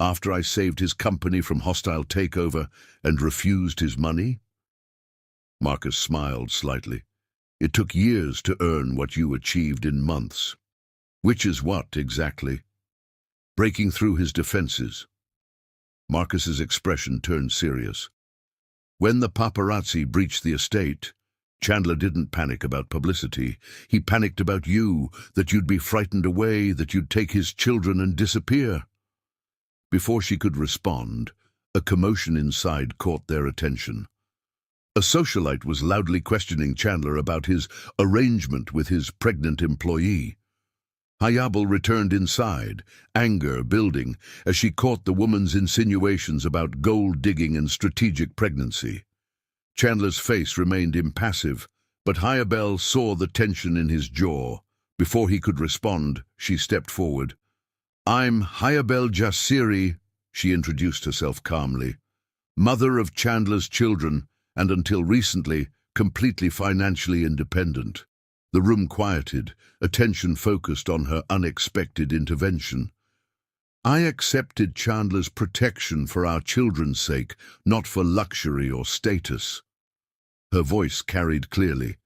"After I saved his company from hostile takeover and refused his money?" Marcus smiled slightly. "It took years to earn what you achieved in months." "Which is what, exactly?" "Breaking through his defenses." Marcus's expression turned serious. "When the paparazzi breached the estate, Chandler didn't panic about publicity. He panicked about you, that you'd be frightened away, that you'd take his children and disappear." Before she could respond, a commotion inside caught their attention. A socialite was loudly questioning Chandler about his arrangement with his pregnant employee. Hayabel returned inside, anger building, as she caught the woman's insinuations about gold digging and strategic pregnancy. Chandler's face remained impassive, but Hayabel saw the tension in his jaw. Before he could respond, she stepped forward. "I'm Hayabel Jassiri," she introduced herself calmly, "mother of Chandler's children, and until recently, completely financially independent." The room quieted, attention focused on her unexpected intervention. "I accepted Chandler's protection for our children's sake, not for luxury or status." Her voice carried clearly.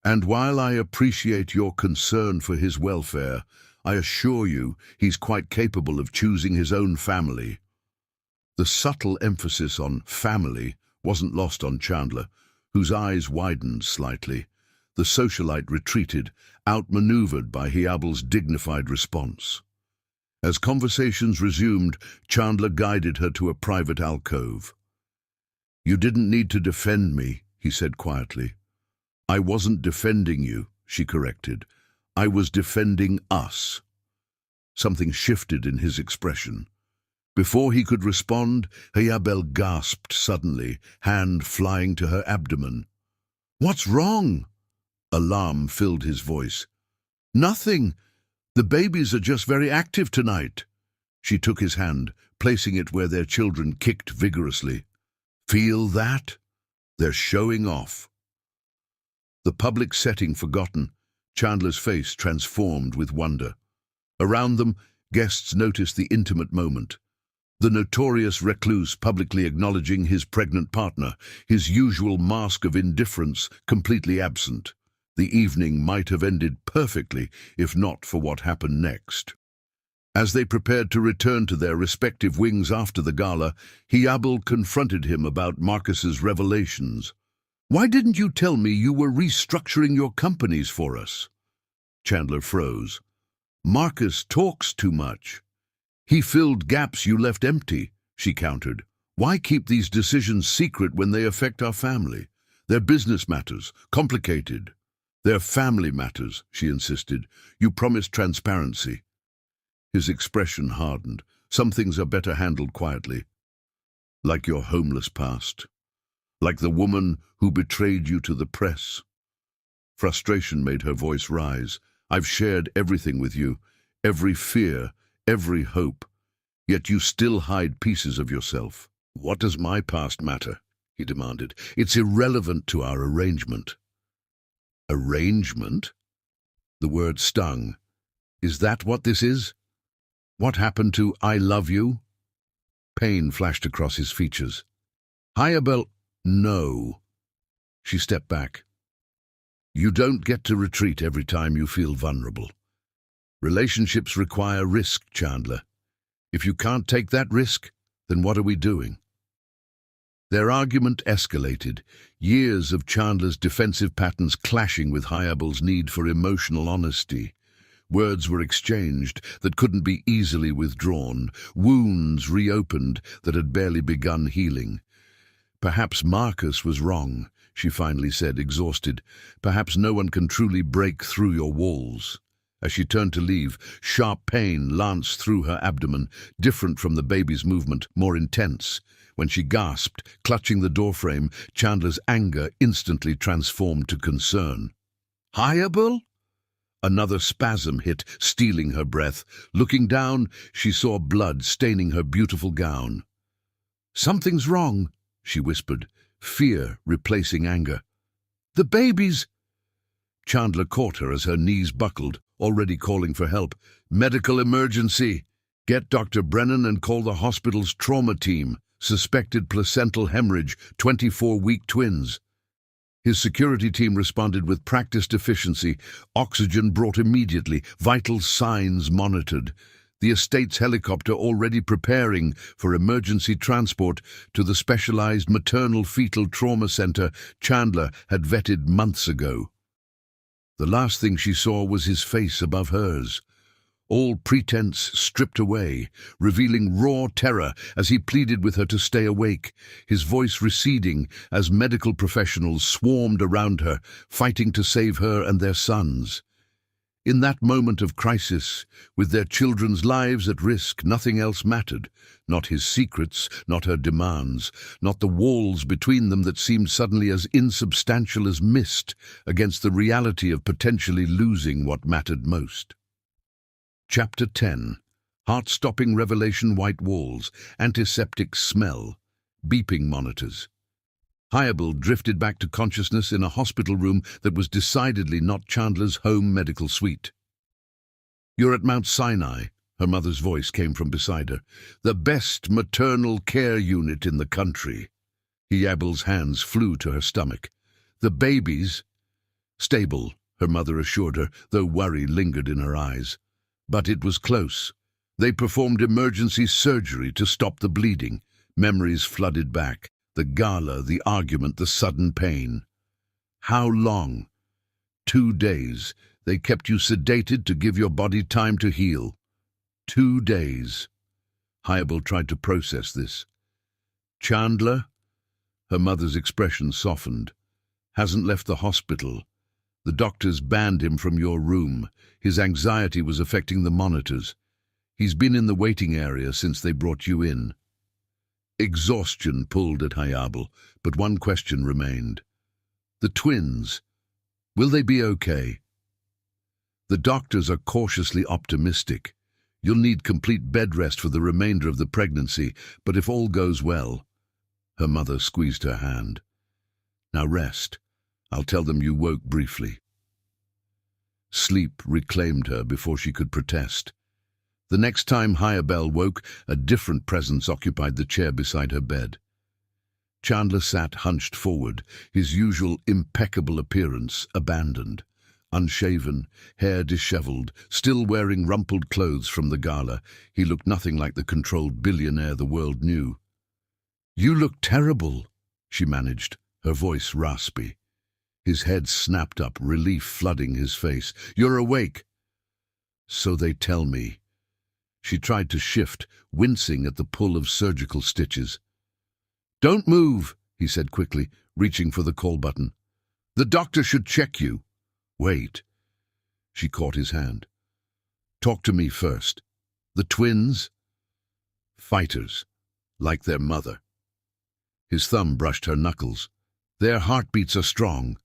"And while I appreciate your concern for his welfare, I assure you he's quite capable of choosing his own family." The subtle emphasis on family wasn't lost on Chandler, whose eyes widened slightly. The socialite retreated, outmaneuvered by Hayabel's dignified response. As conversations resumed, Chandler guided her to a private alcove. "You didn't need to defend me," he said quietly. "I wasn't defending you," she corrected. "I was defending us." Something shifted in his expression. Before he could respond, Hayabel gasped suddenly, hand flying to her abdomen. "What's wrong?" Alarm filled his voice. "Nothing. The babies are just very active tonight." She took his hand, placing it where their children kicked vigorously. "Feel that? They're showing off." The public setting forgotten, Chandler's face transformed with wonder. Around them, guests noticed the intimate moment. The notorious recluse publicly acknowledging his pregnant partner, his usual mask of indifference completely absent. The evening might have ended perfectly if not for what happened next. As they prepared to return to their respective wings after the gala, Hayabel confronted him about Marcus's revelations. "Why didn't you tell me you were restructuring your companies for us?" Chandler froze. "Marcus talks too much." "He filled gaps you left empty," she countered. "Why keep these decisions secret when they affect our family? They're business matters, complicated." "They're family matters," she insisted. "You promised transparency." His expression hardened. "Some things are better handled quietly. Like your homeless past." like the woman who betrayed you to the press. Frustration made her voice rise. I've shared everything with you, every fear, every hope, yet you still hide pieces of yourself. What does my past matter? He demanded. It's irrelevant to our arrangement. Arrangement? The word stung. Is that what this is? What happened to I love you? Pain flashed across his features. Hayabel, no. She stepped back. You don't get to retreat every time you feel vulnerable. Relationships require risk, Chandler. If you can't take that risk, then what are we doing? Their argument escalated, years of Chandler's defensive patterns clashing with Hayabel's need for emotional honesty. Words were exchanged that couldn't be easily withdrawn, wounds reopened that had barely begun healing. Perhaps Marcus was wrong, she finally said, exhausted. Perhaps no one can truly break through your walls. As she turned to leave, sharp pain lanced through her abdomen, different from the baby's movement, more intense. When she gasped, clutching the doorframe, Chandler's anger instantly transformed to concern. Hayabel? Another spasm hit, stealing her breath. Looking down, she saw blood staining her beautiful gown. Something's wrong, she whispered, fear replacing anger. The babies! Chandler caught her as her knees buckled, already calling for help. Medical emergency! Get Dr. Brennan and call the hospital's trauma team. Suspected placental hemorrhage, 24-week twins. His security team responded with practiced efficiency, oxygen brought immediately, vital signs monitored. The estate's helicopter already preparing for emergency transport to the specialized maternal fetal trauma center Chandler had vetted months ago. The last thing she saw was his face above hers. All pretense stripped away, revealing raw terror as he pleaded with her to stay awake, his voice receding as medical professionals swarmed around her, fighting to save her and their sons. In that moment of crisis, with their children's lives at risk, nothing else mattered. Not his secrets, not her demands, not the walls between them that seemed suddenly as insubstantial as mist against the reality of potentially losing what mattered most. Chapter 10. Heart-stopping revelation, white walls, antiseptic smell, beeping monitors. Hayabel drifted back to consciousness in a hospital room that was decidedly not Chandler's home medical suite. You're at Mount Sinai, her mother's voice came from beside her. The best maternal care unit in the country. Hayabel's hands flew to her stomach. The babies? Stable, her mother assured her, though worry lingered in her eyes. But it was close. They performed emergency surgery to stop the bleeding. Memories flooded back. The gala, the argument, the sudden pain. How long? 2 days. They kept you sedated to give your body time to heal. 2 days. Hayabel tried to process this. Chandler? Her mother's expression softened. Hasn't left the hospital. The doctors banned him from your room. His anxiety was affecting the monitors. He's been in the waiting area since they brought you in. Exhaustion pulled at Hayabel, but one question remained. The twins. Will they be okay? The doctors are cautiously optimistic. You'll need complete bed rest for the remainder of the pregnancy, but if all goes well... Her mother squeezed her hand. Now rest. I'll tell them you woke briefly. Sleep reclaimed her before she could protest. The next time Hayabel woke, a different presence occupied the chair beside her bed. Chandler sat hunched forward, his usual impeccable appearance abandoned. Unshaven, hair disheveled, still wearing rumpled clothes from the gala, he looked nothing like the controlled billionaire the world knew. "You look terrible," she managed, her voice raspy. His head snapped up, relief flooding his face. "You're awake." "So they tell me." She tried to shift, wincing at the pull of surgical stitches. "Don't move," he said quickly, reaching for the call button. "The doctor should check you." "Wait." She caught his hand. "Talk to me first. The twins?" "Fighters, like their mother." His thumb brushed her knuckles. Their heartbeats are strong.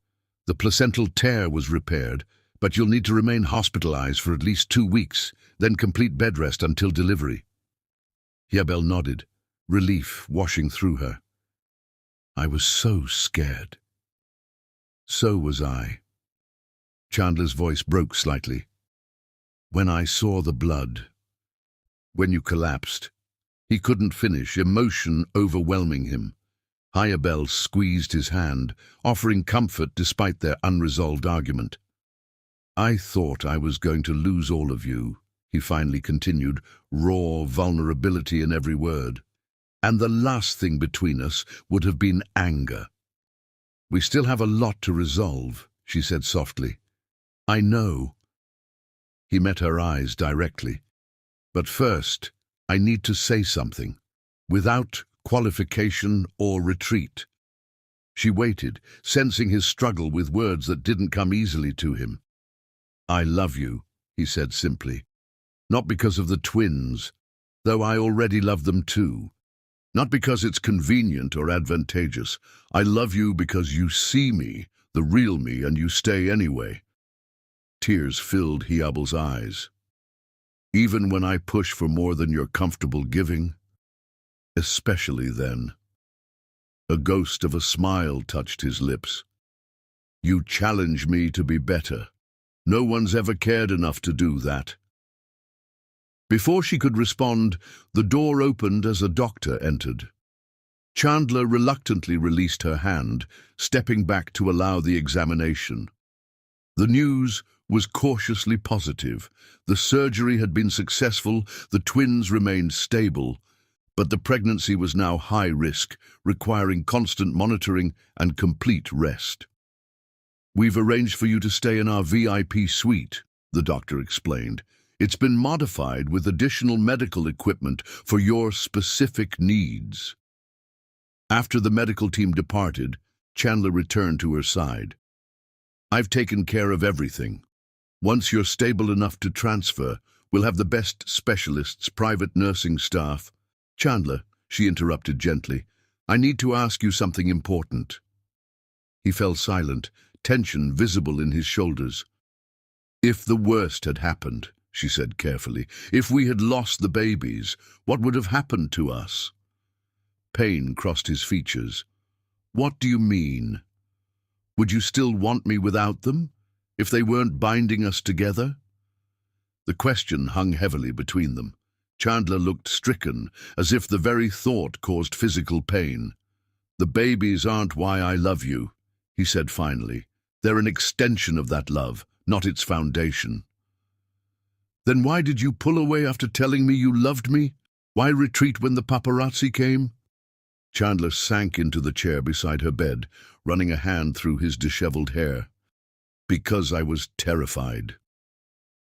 The placental tear was repaired, but you'll need to remain hospitalized for at least 2 weeks, then complete bed rest until delivery. Yabel nodded, relief washing through her. I was so scared. So was I. Chandler's voice broke slightly. When I saw the blood, when you collapsed, he couldn't finish, emotion overwhelming him. Yabel squeezed his hand, offering comfort despite their unresolved argument. I thought I was going to lose all of you, he finally continued, raw vulnerability in every word. And the last thing between us would have been anger. We still have a lot to resolve, she said softly. I know. He met her eyes directly. But first, I need to say something, without qualification or retreat. She waited, sensing his struggle with words that didn't come easily to him. I love you, he said simply. Not because of the twins, though I already love them too. Not because it's convenient or advantageous. I love you because you see me, the real me, and you stay anyway. Tears filled Yabel's eyes. Even when I push for more than you're comfortable giving? Especially then. A ghost of a smile touched his lips. You challenge me to be better. No one's ever cared enough to do that. Before she could respond, the door opened as a doctor entered. Chandler reluctantly released her hand, stepping back to allow the examination. The news was cautiously positive. The surgery had been successful, the twins remained stable, but the pregnancy was now high risk, requiring constant monitoring and complete rest. We've arranged for you to stay in our VIP suite, the doctor explained. It's been modified with additional medical equipment for your specific needs. After the medical team departed, Chandler returned to her side. I've taken care of everything. Once you're stable enough to transfer, we'll have the best specialists, private nursing staff. Chandler, she interrupted gently, I need to ask you something important. He fell silent, tension visible in his shoulders. If the worst had happened, she said carefully, if we had lost the babies, what would have happened to us? Pain crossed his features. What do you mean? Would you still want me without them, if they weren't binding us together? The question hung heavily between them. Chandler looked stricken, as if the very thought caused physical pain. The babies aren't why I love you, he said finally. They're an extension of that love, not its foundation. Then why did you pull away after telling me you loved me? Why retreat when the paparazzi came? Chandler sank into the chair beside her bed, running a hand through his disheveled hair. Because I was terrified.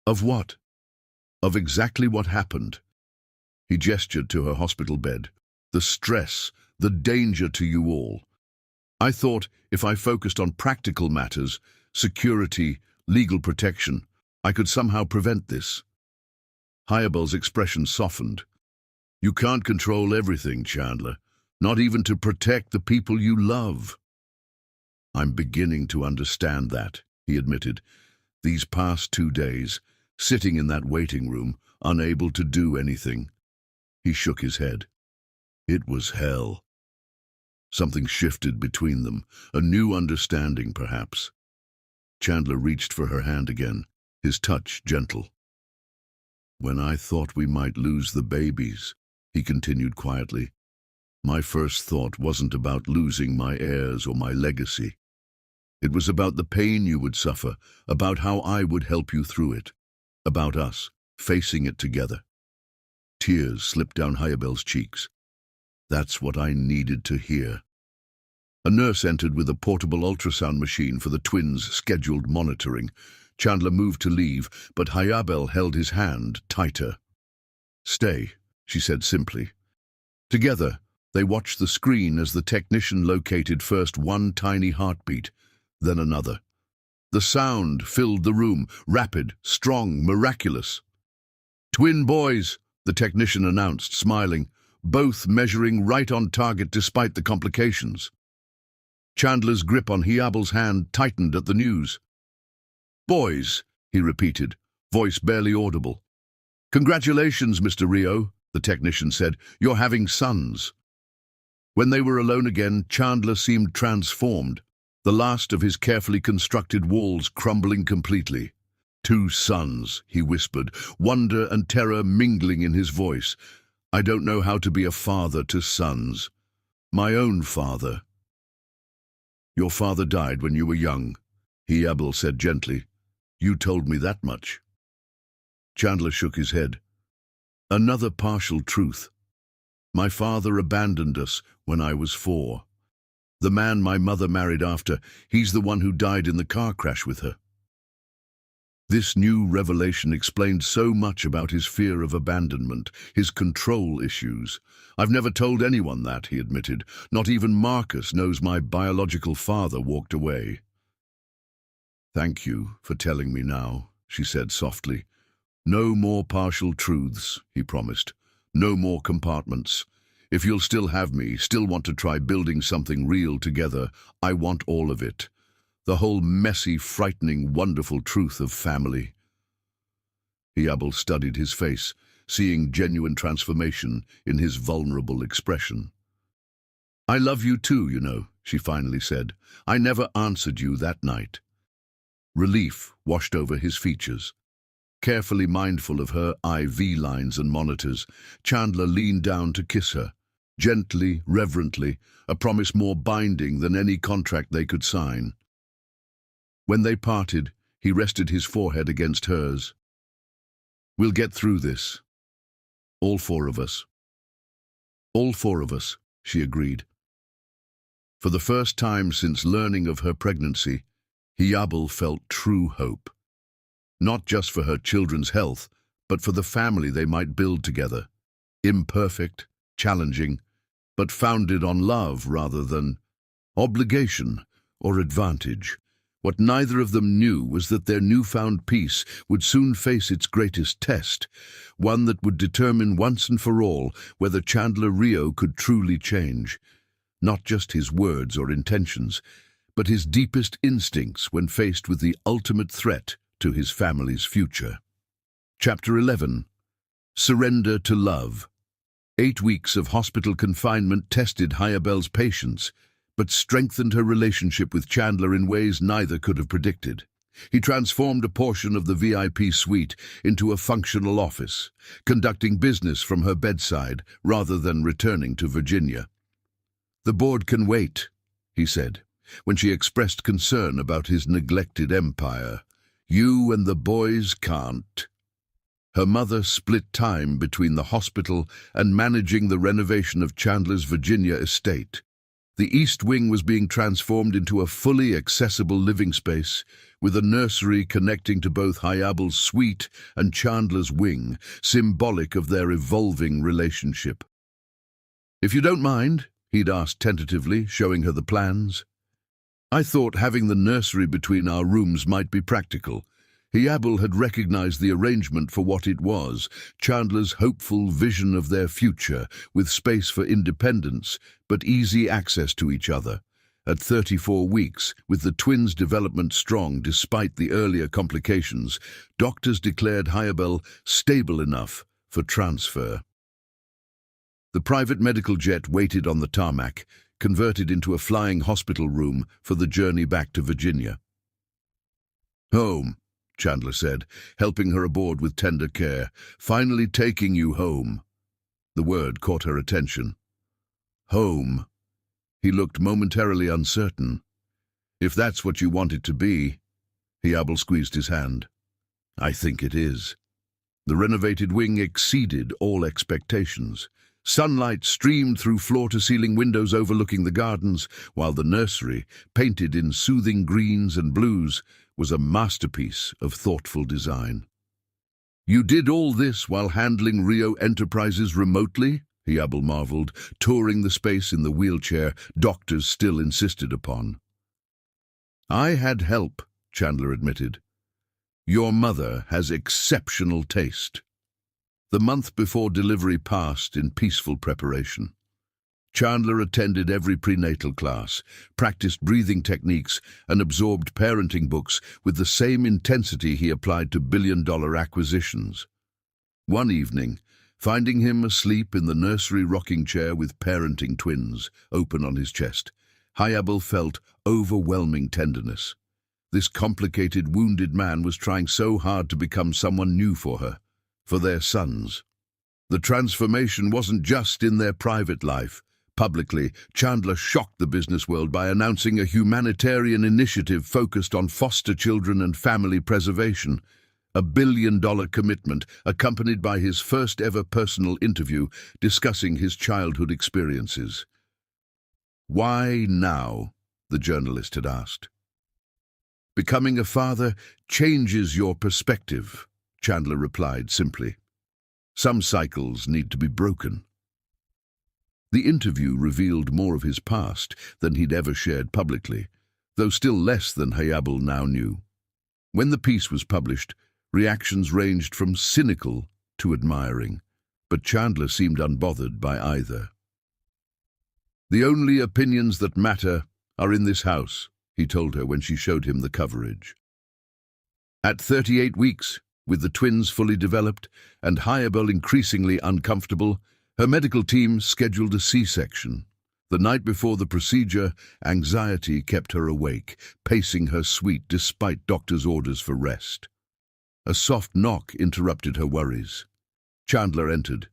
Of what? Of exactly what happened. He gestured to her hospital bed. The stress, the danger to you all. I thought if I focused on practical matters, security, legal protection, I could somehow prevent this. Yabel's expression softened. You can't control everything, Chandler, not even to protect the people you love. I'm beginning to understand that, he admitted. These past 2 days, sitting in that waiting room, unable to do anything. He shook his head. It was hell. Something shifted between them, a new understanding, perhaps. Chandler reached for her hand again, his touch gentle. When I thought we might lose the babies, he continued quietly, my first thought wasn't about losing my heirs or my legacy. It was about the pain you would suffer, about how I would help you through it, about us, facing it together. Tears slipped down Yabel's cheeks. That's what I needed to hear. A nurse entered with a portable ultrasound machine for the twins' scheduled monitoring. Chandler moved to leave, but Yabel held his hand tighter. Stay, she said simply. Together, they watched the screen as the technician located first one tiny heartbeat, then another. The sound filled the room, rapid, strong, miraculous. Twin boys, the technician announced, smiling. both measuring right on target despite the complications. Chandler's grip on Hiabel's hand tightened at the news. "Boys," he repeated, voice barely audible. "Congratulations, Mr. Rio," the technician said. "You're having sons." When they were alone again, Chandler seemed transformed, the last of his carefully constructed walls crumbling completely. "Two sons," he whispered, wonder and terror mingling in his voice. "I don't know how to be a father to sons. My own father." "Your father died when you were young," Hiabel said gently. "You told me that much." Chandler shook his head. "Another partial truth. My father abandoned us when I was 4. The man my mother married after, he's the one who died in the car crash with her." This new revelation explained so much about his fear of abandonment, his control issues. "I've never told anyone that," he admitted. "Not even Marcus knows my biological father walked away." "Thank you for telling me now," she said softly. "No more partial truths," he promised. "No more compartments. If you'll still have me, still want to try building something real together, I want all of it. The whole messy, frightening, wonderful truth of family." Hiabel studied his face, seeing genuine transformation in his vulnerable expression. "I love you too, you know," she finally said. "I never answered you that night." Relief washed over his features. Carefully mindful of her IV lines and monitors, Chandler leaned down to kiss her, gently, reverently, a promise more binding than any contract they could sign. When they parted, he rested his forehead against hers. "We'll get through this. All 4 of us." "All 4 of us," she agreed. For the first time since learning of her pregnancy, Hiabel felt true hope. Not just for her children's health, but for the family they might build together. Imperfect, challenging, but founded on love rather than obligation or advantage. What neither of them knew was that their newfound peace would soon face its greatest test, one that would determine once and for all whether Chandler Rio could truly change. Not just his words or intentions, but his deepest instincts when faced with the ultimate threat to his family's future. Chapter 11. Surrender to Love. 8 weeks of hospital confinement tested Hiabel's patience, but strengthened her relationship with Chandler in ways neither could have predicted. He transformed a portion of the VIP suite into a functional office, conducting business from her bedside rather than returning to Virginia. "The board can wait," he said, when she expressed concern about his neglected empire. "You and the boys can't." Her mother split time between the hospital and managing the renovation of Chandler's Virginia estate. The East Wing was being transformed into a fully accessible living space, with a nursery connecting to both Hiabel's suite and Chandler's wing, symbolic of their evolving relationship. "If you don't mind," he'd asked tentatively, showing her the plans. "I thought having the nursery between our rooms might be practical." Hiabel had recognized the arrangement for what it was, Chandler's hopeful vision of their future, with space for independence, but easy access to each other. At 34 weeks, with the twins' development strong despite the earlier complications, doctors declared Hiabel stable enough for transfer. The private medical jet waited on the tarmac, converted into a flying hospital room for the journey back to Virginia. "Home," Chandler said, helping her aboard with tender care. "Finally taking you home." The word caught her attention. "Home." He looked momentarily uncertain. "If that's what you want it to be." Hiabel squeezed his hand. "I think it is." The renovated wing exceeded all expectations. Sunlight streamed through floor-to-ceiling windows overlooking the gardens, while the nursery, painted in soothing greens and blues, was a masterpiece of thoughtful design. "You did all this while handling Rio Enterprises remotely?" Hiabel marveled, touring the space in the wheelchair doctors still insisted upon. "I had help," Chandler admitted. "Your mother has exceptional taste." The month before delivery passed in peaceful preparation. Chandler attended every prenatal class, practiced breathing techniques, and absorbed parenting books with the same intensity he applied to billion-dollar acquisitions. One evening, finding him asleep in the nursery rocking chair with parenting twins open on his chest, Hayabel felt overwhelming tenderness. This complicated, wounded man was trying so hard to become someone new for her, for their sons. The transformation wasn't just in their private life. Publicly, Chandler shocked the business world by announcing a humanitarian initiative focused on foster children and family preservation, a billion-dollar commitment accompanied by his first-ever personal interview discussing his childhood experiences. "Why now?" the journalist had asked. "Becoming a father changes your perspective," Chandler replied simply. "Some cycles need to be broken." The interview revealed more of his past than he'd ever shared publicly, though still less than Hayabel now knew. When the piece was published, reactions ranged from cynical to admiring, but Chandler seemed unbothered by either. "The only opinions that matter are in this house," he told her when she showed him the coverage. At 38 weeks, with the twins fully developed and Hayabel increasingly uncomfortable, her medical team scheduled a C-section. The night before the procedure, anxiety kept her awake, pacing her suite despite doctors' orders for rest. A soft knock interrupted her worries. Chandler entered,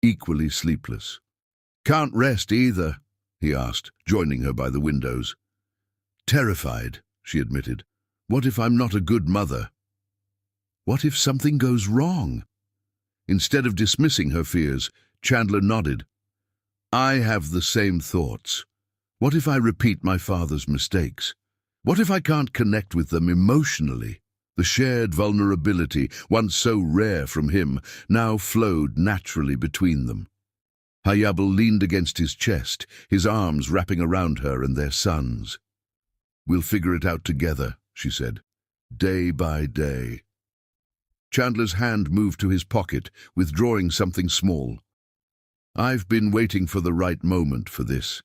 equally sleepless. "Can't rest either," he asked, joining her by the windows. "Terrified," she admitted. "What if I'm not a good mother? What if something goes wrong?" Instead of dismissing her fears, Chandler nodded. "I have the same thoughts. What if I repeat my father's mistakes? What if I can't connect with them emotionally?" The shared vulnerability, once so rare from him, now flowed naturally between them. Hayabel leaned against his chest, his arms wrapping around her and their sons. "We'll figure it out together," she said, "day by day." Chandler's hand moved to his pocket, withdrawing something small. "I've been waiting for the right moment for this."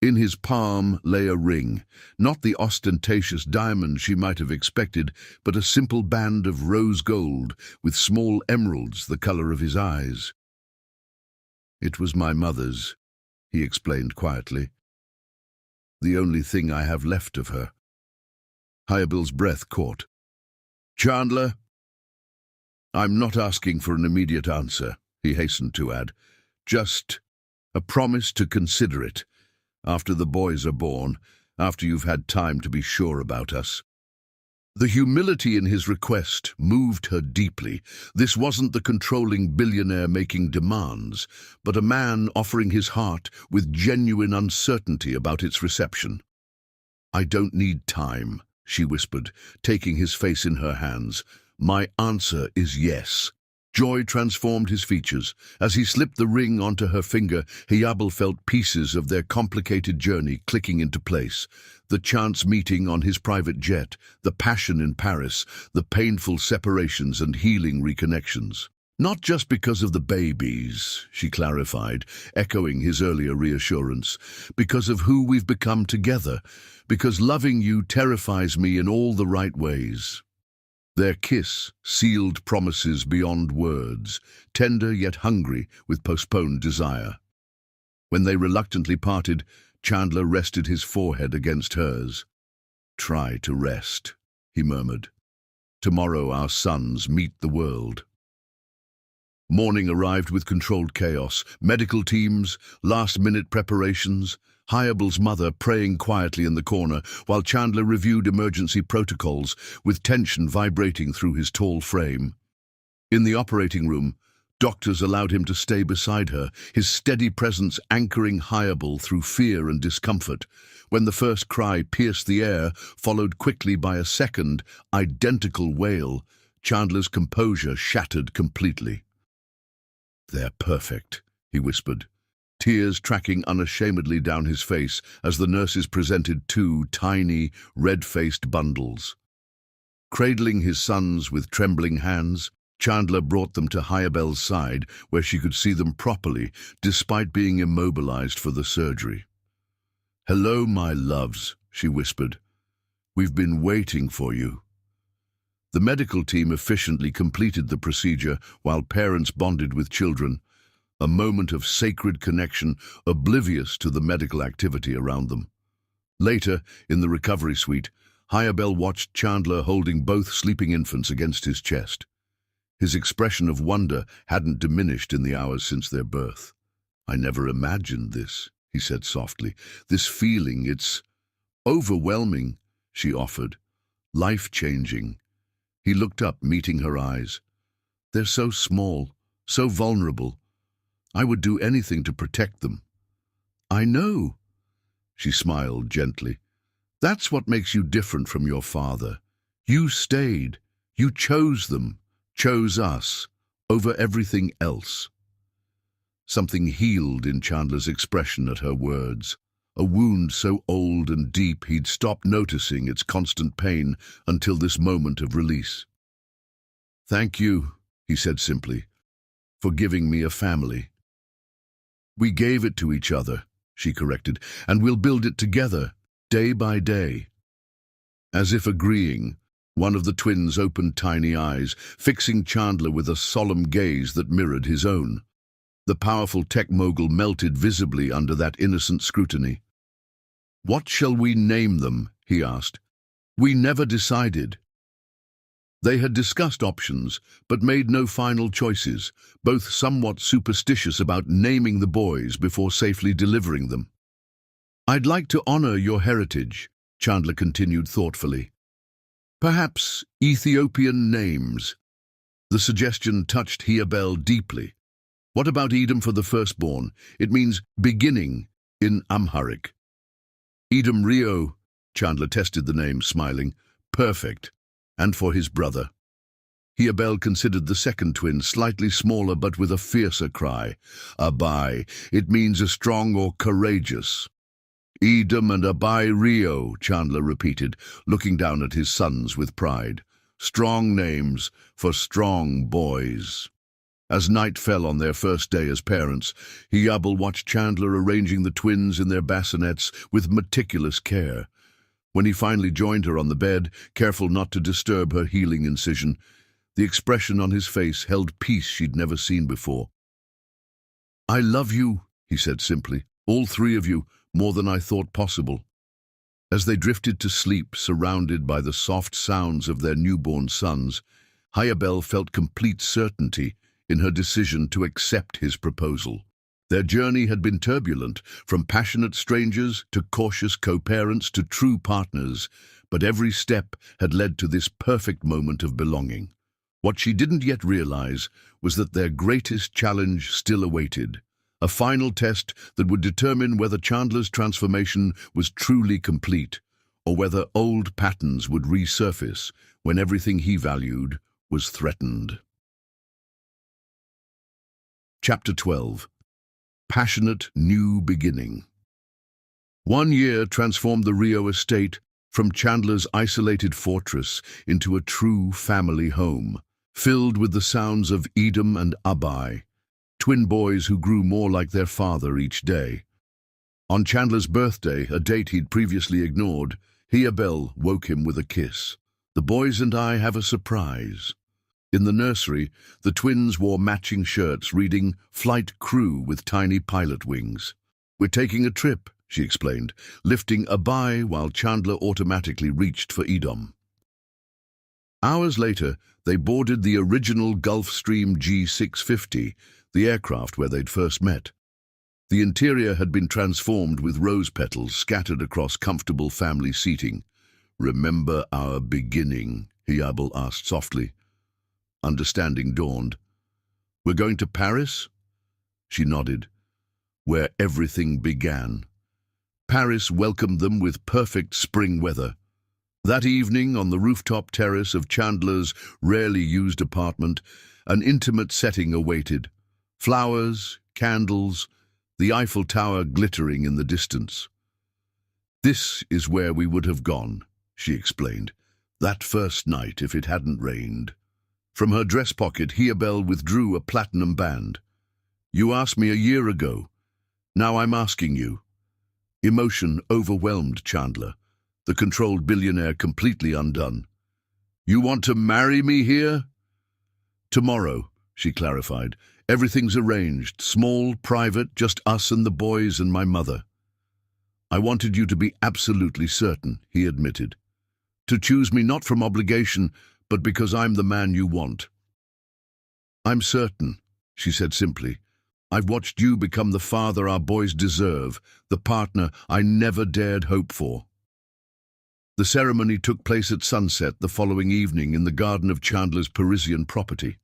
In his palm lay a ring, not the ostentatious diamond she might have expected, but a simple band of rose gold with small emeralds the color of his eyes. "It was my mother's," he explained quietly. "The only thing I have left of her." Hayabel's breath caught. "Chandler?" "I'm not asking for an immediate answer," he hastened to add. "Just a promise to consider it. After the boys are born, after you've had time to be sure about us." The humility in his request moved her deeply. This wasn't the controlling billionaire making demands, but a man offering his heart with genuine uncertainty about its reception. "I don't need time," she whispered, taking his face in her hands. "My answer is yes." Joy transformed his features. As he slipped the ring onto her finger, Hayabel felt pieces of their complicated journey clicking into place. The chance meeting on his private jet, the passion in Paris, the painful separations and healing reconnections. "Not just because of the babies," she clarified, echoing his earlier reassurance. "Because of who we've become together. Because loving you terrifies me in all the right ways." Their kiss sealed promises beyond words, tender yet hungry with postponed desire. When they reluctantly parted, Chandler rested his forehead against hers. "Try to rest," he murmured. "Tomorrow our sons meet the world." Morning arrived with controlled chaos, medical teams, last-minute preparations, Hayabel's mother praying quietly in the corner, while Chandler reviewed emergency protocols, with tension vibrating through his tall frame. In the operating room, doctors allowed him to stay beside her, his steady presence anchoring Hayabel through fear and discomfort. When the first cry pierced the air, followed quickly by a second, identical wail, Chandler's composure shattered completely. "They're perfect," he whispered, tears tracking unashamedly down his face as the nurses presented two tiny, red-faced bundles. Cradling his sons with trembling hands, Chandler brought them to Hyabel's side, where she could see them properly, despite being immobilized for the surgery. "Hello, my loves," she whispered. "We've been waiting for you." The medical team efficiently completed the procedure while parents bonded with children, a moment of sacred connection, oblivious to the medical activity around them. Later, in the recovery suite, Hyabel watched Chandler holding both sleeping infants against his chest. His expression of wonder hadn't diminished in the hours since their birth. "I never imagined this," he said softly. "This feeling, it's overwhelming," she offered. "Life-changing." He looked up, meeting her eyes. "They're so small, so vulnerable. I would do anything to protect them." "I know," she smiled gently. "That's what makes you different from your father. You stayed. You chose them, chose us, over everything else." Something healed in Chandler's expression at her words. A wound so old and deep he'd stopped noticing its constant pain until this moment of release. "Thank you," he said simply, "for giving me a family." "We gave it to each other," she corrected, "and we'll build it together, day by day." As if agreeing, one of the twins opened tiny eyes, fixing Chandler with a solemn gaze that mirrored his own. The powerful tech mogul melted visibly under that innocent scrutiny. "What shall we name them?" he asked. "We never decided." They had discussed options, but made no final choices, both somewhat superstitious about naming the boys before safely delivering them. "I'd like to honor your heritage," Chandler continued thoughtfully. "Perhaps Ethiopian names." The suggestion touched Hyabel deeply. "What about Edom for the firstborn? It means beginning in Amharic." "Edom Rio," Chandler tested the name, smiling. "Perfect. And for his brother." Hyabel considered the second twin, slightly smaller but with a fiercer cry. "Abai. It means a strong or courageous." "Edom and Abai Rio," Chandler repeated, looking down at his sons with pride. "Strong names for strong boys." As night fell on their first day as parents, Hyabel watched Chandler arranging the twins in their bassinets with meticulous care. When he finally joined her on the bed, careful not to disturb her healing incision, the expression on his face held peace she'd never seen before. "I love you," he said simply, "all three of you, more than I thought possible." As they drifted to sleep, surrounded by the soft sounds of their newborn sons, Hyabel felt complete certainty in her decision to accept his proposal. Their journey had been turbulent, from passionate strangers to cautious co-parents to true partners, but every step had led to this perfect moment of belonging. What she didn't yet realize was that their greatest challenge still awaited, a final test that would determine whether Chandler's transformation was truly complete, or whether old patterns would resurface when everything he valued was threatened. Chapter 12. Passionate New Beginning. 1 year transformed the Rio estate from Chandler's isolated fortress into a true family home, filled with the sounds of Edom and Abai, twin boys who grew more like their father each day. On Chandler's birthday, a date he'd previously ignored, Hyabel woke him with a kiss. "The boys and I have a surprise." In the nursery, the twins wore matching shirts reading "Flight Crew" with tiny pilot wings. "We're taking a trip," she explained, lifting Abai while Chandler automatically reached for Edom. Hours later, they boarded the original Gulfstream G650, the aircraft where they'd first met. The interior had been transformed with rose petals scattered across comfortable family seating. "Remember our beginning?" Hyabel asked softly. Understanding dawned. "We're going to Paris?" She nodded. "Where everything began." Paris welcomed them with perfect spring weather. That evening, on the rooftop terrace of Chandler's rarely used apartment, an intimate setting awaited. Flowers, candles, the Eiffel Tower glittering in the distance. "This is where we would have gone," she explained, "that first night if it hadn't rained." From her dress pocket, Hiabel withdrew a platinum band. You asked me a year ago. Now I'm asking you. Emotion overwhelmed Chandler, the controlled billionaire completely undone. You want to marry me here? Tomorrow, she clarified. Everything's arranged, small, private, just us and the boys and my mother. I wanted you to be absolutely certain, he admitted. To choose me not from obligation, but because I'm the man you want. I'm certain, she said simply. I've watched you become the father our boys deserve, the partner I never dared hope for. The ceremony took place at sunset the following evening in the garden of Chandler's Parisian property.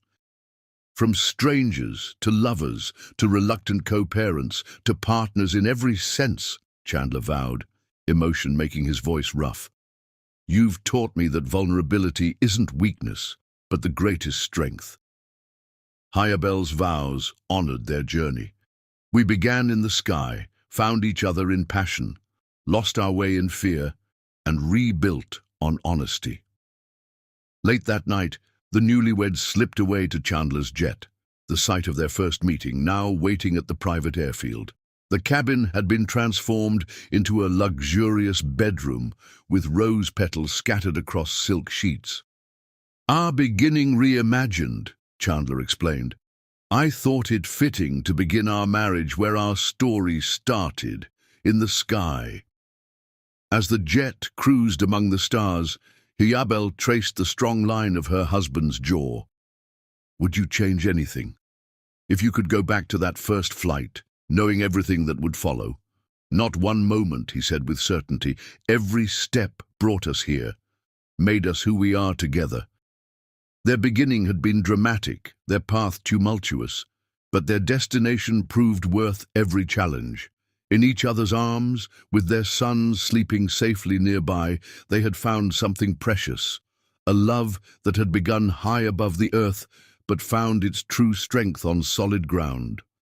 From strangers to lovers to reluctant co-parents to partners in every sense, Chandler vowed, emotion making his voice rough. You've taught me that vulnerability isn't weakness, but the greatest strength. Hiabel's vows honored their journey. We began in the sky, found each other in passion, lost our way in fear, and rebuilt on honesty. Late that night, the newlyweds slipped away to Chandler's jet, the site of their first meeting, now waiting at the private airfield. The cabin had been transformed into a luxurious bedroom with rose petals scattered across silk sheets. Our beginning reimagined, Chandler explained. I thought it fitting to begin our marriage where our story started, in the sky. As the jet cruised among the stars, Hiabel traced the strong line of her husband's jaw. Would you change anything? If you could go back to that first flight, knowing everything that would follow. Not one moment, he said with certainty. Every step brought us here, made us who we are together. Their beginning had been dramatic, their path tumultuous, but their destination proved worth every challenge. In each other's arms, with their sons sleeping safely nearby, they had found something precious, a love that had begun high above the earth, but found its true strength on solid ground.